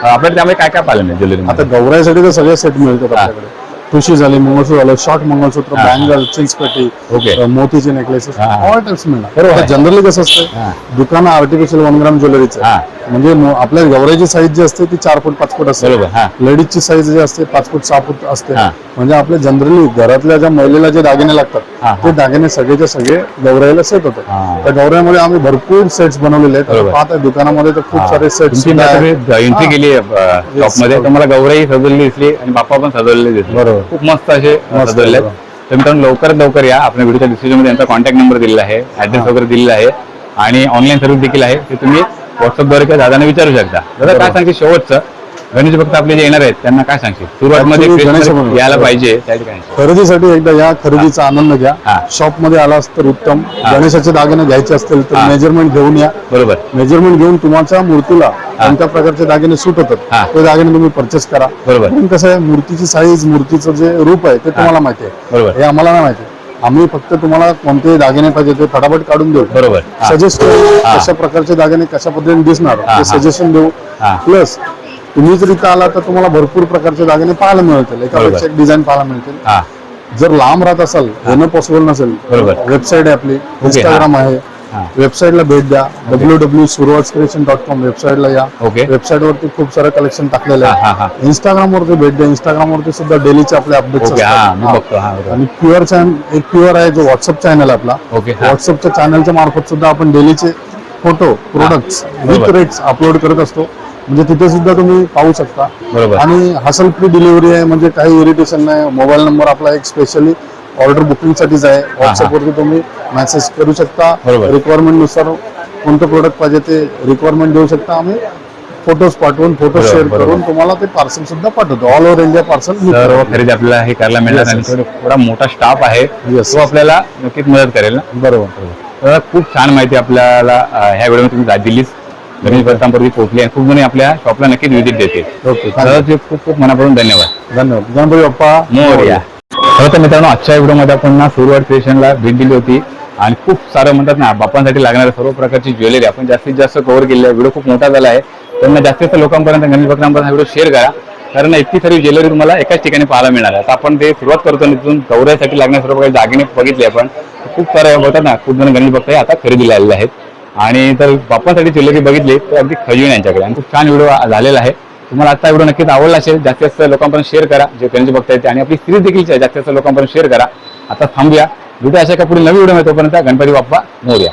S1: आपल्याला त्यामुळे काय काय पाहिलं नाही ज्वेलरी.
S2: आता गौराईसाठी तर सगळे सेट मिळतात आपल्याकडे. ठुशी झाली, मंगळसूत्र झालं, शॉर्ट मंगळसूत्र, बँगल, चिंचपेटी,
S1: ओके.
S2: मोतीचे नेकलेसेस,
S1: हा.
S2: ऑल टाइप्स मिळणार.
S1: बरोबर आहे.
S2: जनरली कसं असतं,
S1: हा.
S2: दुकानं आर्टिफिशियल 1 ग्राम ज्वेलरीचं
S1: हा.
S2: म्हणजे आपल्या गौराईची साईज जी असते ती 4 फूट 5 फूट असते.
S1: बरोबर. हा.
S2: लेडीजची साईज जी असते 5 फूट 6 फूट असते.
S1: हा.
S2: म्हणजे आपल्या जनरली घरातल्या ज्या महिलेला जे दागिने लागतात
S1: हा.
S2: ते दागिने सगळेचे सगळे गौराईला सेट होतात.
S1: हा.
S2: त्या गौराईमध्ये आम्ही भरपूर सेट्स बनवलेले आहेत.
S1: बरोबर.
S2: पाहत आहे दुकानामध्ये तर खूप सारे सेट्स
S1: एंट्री केली शॉपमध्ये, तर मला गौराई सजवलेली दिसली आणि बाप्पा पण सजवलेले दिसले.
S2: बरोबर.
S1: खूप मस्त असे
S2: मस्त,
S1: सजवले आहेत. तर मित्रांनो, लवकरात लवकर या. आपल्या व्हिडिओच्या डिस्क्रिप्शनमध्ये त्यांचा कॉन्टॅक्ट नंबर दिलेला आहे, ऍड्रेस वगैरे दिलेला आहे आणि ऑनलाईन सर्व्हिस देखील आहे. ते तुम्ही व्हॉट्सअपद्वारे किंवा दादाने विचारू शकता. दादा काय सांगशील शेवटचं, गणेश भक्त आपले जे येणार आहेत त्यांना काय सांगशील? सुरुवातमध्ये
S2: Actually गणेश भक्त
S1: यायला पाहिजे त्यासाठी काय सांगशील?
S2: खरेदीसाठी एकदा या, खरेदीचा आनंद घ्या.
S1: हा.
S2: शॉप मध्ये आलास तर उत्तम. गणेशाचे दागिने घ्यायचे असतील तर
S1: हा.
S2: मेजरमेंट घेऊन या.
S1: बरोबर.
S2: मेजरमेंट घेऊन तुमच्या मूर्तीला कोणत्या प्रकारचे दागिने सूट
S1: हा.
S2: होतात ते दागिने तुम्ही परचेस करा.
S1: बरोबर.
S2: पण कसं आहे, मूर्तीची साईज, मूर्तीचं जे रूप आहे ते तुम्हाला माहिती आहे,
S1: बरोबर.
S2: हे आम्हाला नाही माहिती. आम्ही फक्त तुम्हाला कोणते दागिने पाहिजे ते फटाफट काढून देऊ.
S1: बरोबर. हा.
S2: सजेस्ट करू
S1: हा.
S2: कशा प्रकारचे दागिने कशा पद्धतीने दिसणार
S1: हा.
S2: ते सजेशन देऊ.
S1: हा.
S2: प्लस तुम्ही जर इथं आला तर तुम्हाला भरपूर प्रकारचे दागिने पाहायला मिळतील, एकापेक्षा एक डिझाईन पाहायला मिळतील.
S1: हा.
S2: जर लांब राहत असाल, येणं पॉसिबल नसेल,
S1: बरोबर.
S2: वेबसाईट आहे आपली, इंस्टाग्राम आहे,
S1: हा.
S2: वेबसाईटला भेट द्या. www.survatscreation.com वेबसाईटला या.
S1: ओके.
S2: वेबसाईटवरती खूप सारं कलेक्शन टाकलेलं
S1: हा, हा, हा.
S2: आहे. इंस्टाग्रामवरती भेट द्या. इंस्टाग्रामवरती सुद्धा डेलीचे आपले अपडेट्स
S1: ओके. हा, मी
S2: असतात.
S1: बघतो. हा, बरोबर.
S2: आणि क्यूआर आहे जो व्हॉट्सअप चॅनल आहे आपला.
S1: ओके. हा.
S2: व्हॉट्सअपच्या चॅनलच्या मार्फत सुद्धा आपण डेलीचे फोटो, प्रोडक्ट्स विथ
S1: बरोबर.
S2: रेट्स अपलोड करत असतो. म्हणजे तिथे सुद्धा तुम्ही पाहू शकता.
S1: बरोबर.
S2: आणि हसल फ्री डिलिव्हरी आहे, म्हणजे काही इरिटेशन नाही. मोबाईल नंबर आपला एक स्पेशली ऑर्डर बुकिंग साठीच आहे. व्हॉट्सअपवरती तुम्ही मेसेज करू शकता.
S1: बरोबर.
S2: रिक्वायरमेंट नुसार कोणतं प्रोडक्ट पाहिजे ते रिक्वायरमेंट देऊ शकता. आम्ही फोटोज पाठवून, फोटो
S1: बरोबर,
S2: शेअर
S1: बरोबर.
S2: करून तुम्हाला ते पार्सल सुद्धा पाठवतो. All over India parcel.
S1: सर्व खरेदी आपल्याला हे करायला मिळणार
S2: Yes,
S1: आणि
S2: yes.
S1: थोडा मोठा स्टाफ आहे,
S2: Yes.
S1: तो आपल्याला नक्कीच मदत करेल ना.
S2: बरोबर.
S1: तर खूप छान माहिती आपल्याला ह्या व्हिडिओमध्ये तुम्ही दिलीच. गणेश भक्तांपर्यंत पोहोचली आणि खूप जण आपल्या शॉपला नक्कीच व्हिजिट देतील.
S2: ओके,
S1: तर ते खूप खूप मनापासून धन्यवाद.
S2: धन्यवाद. गणपती बाप्पा
S1: मोरया. खरं तर मित्रांनो, आजच्या व्हिडिओमध्ये आपण ना सुरुवात क्रिएशनला भेट दिली होती आणि खूप सारं म्हणतात ना, बाप्पांसाठी लागणाऱ्या सर्व प्रकारची ज्वेलरी आपण जास्तीत जास्त कव्हर केली आहे. व्हिडिओ खूप मोठा झाला आहे, त्यांना जास्तीत जास्त लोकांपर्यंत, गणेश भक्तांपर्यंत हा व्हिडिओ शेअर करा, कारण इतकी सारी ज्वेलरी तुम्हाला एकाच ठिकाणी पाहायला मिळणार आहे. आता आपण ते सुरुवात करतो आणि तिथून गौऱ्यासाठी लागणारे सर्व काही दागिने बघितले आपण. खूप सारे होतात ना, खूप जण गणेश भक्त आता खरेदीला आलेले आहेत आणि तर बाप्पांसाठी ज्वेलरी बघितली तर अगदी खजून यांच्याकडे आणि खूप छान व्हिडिओ झालेला आहे. तुम्हाला आजचा व्हिडिओ नक्कीच आवडला असेल. जास्तीत जास्त लोकांपर्यंत शेअर करा जे गणेश भक्त आहेत, आणि आपली सिरीज देखील जास्तीत जास्त लोकांपर्यंत शेअर करा. आता थांबूया, भेटूया अशा का पुढे नवी व्हिडिओ. तोपर्यंत गणपती बाप्पा मोरया.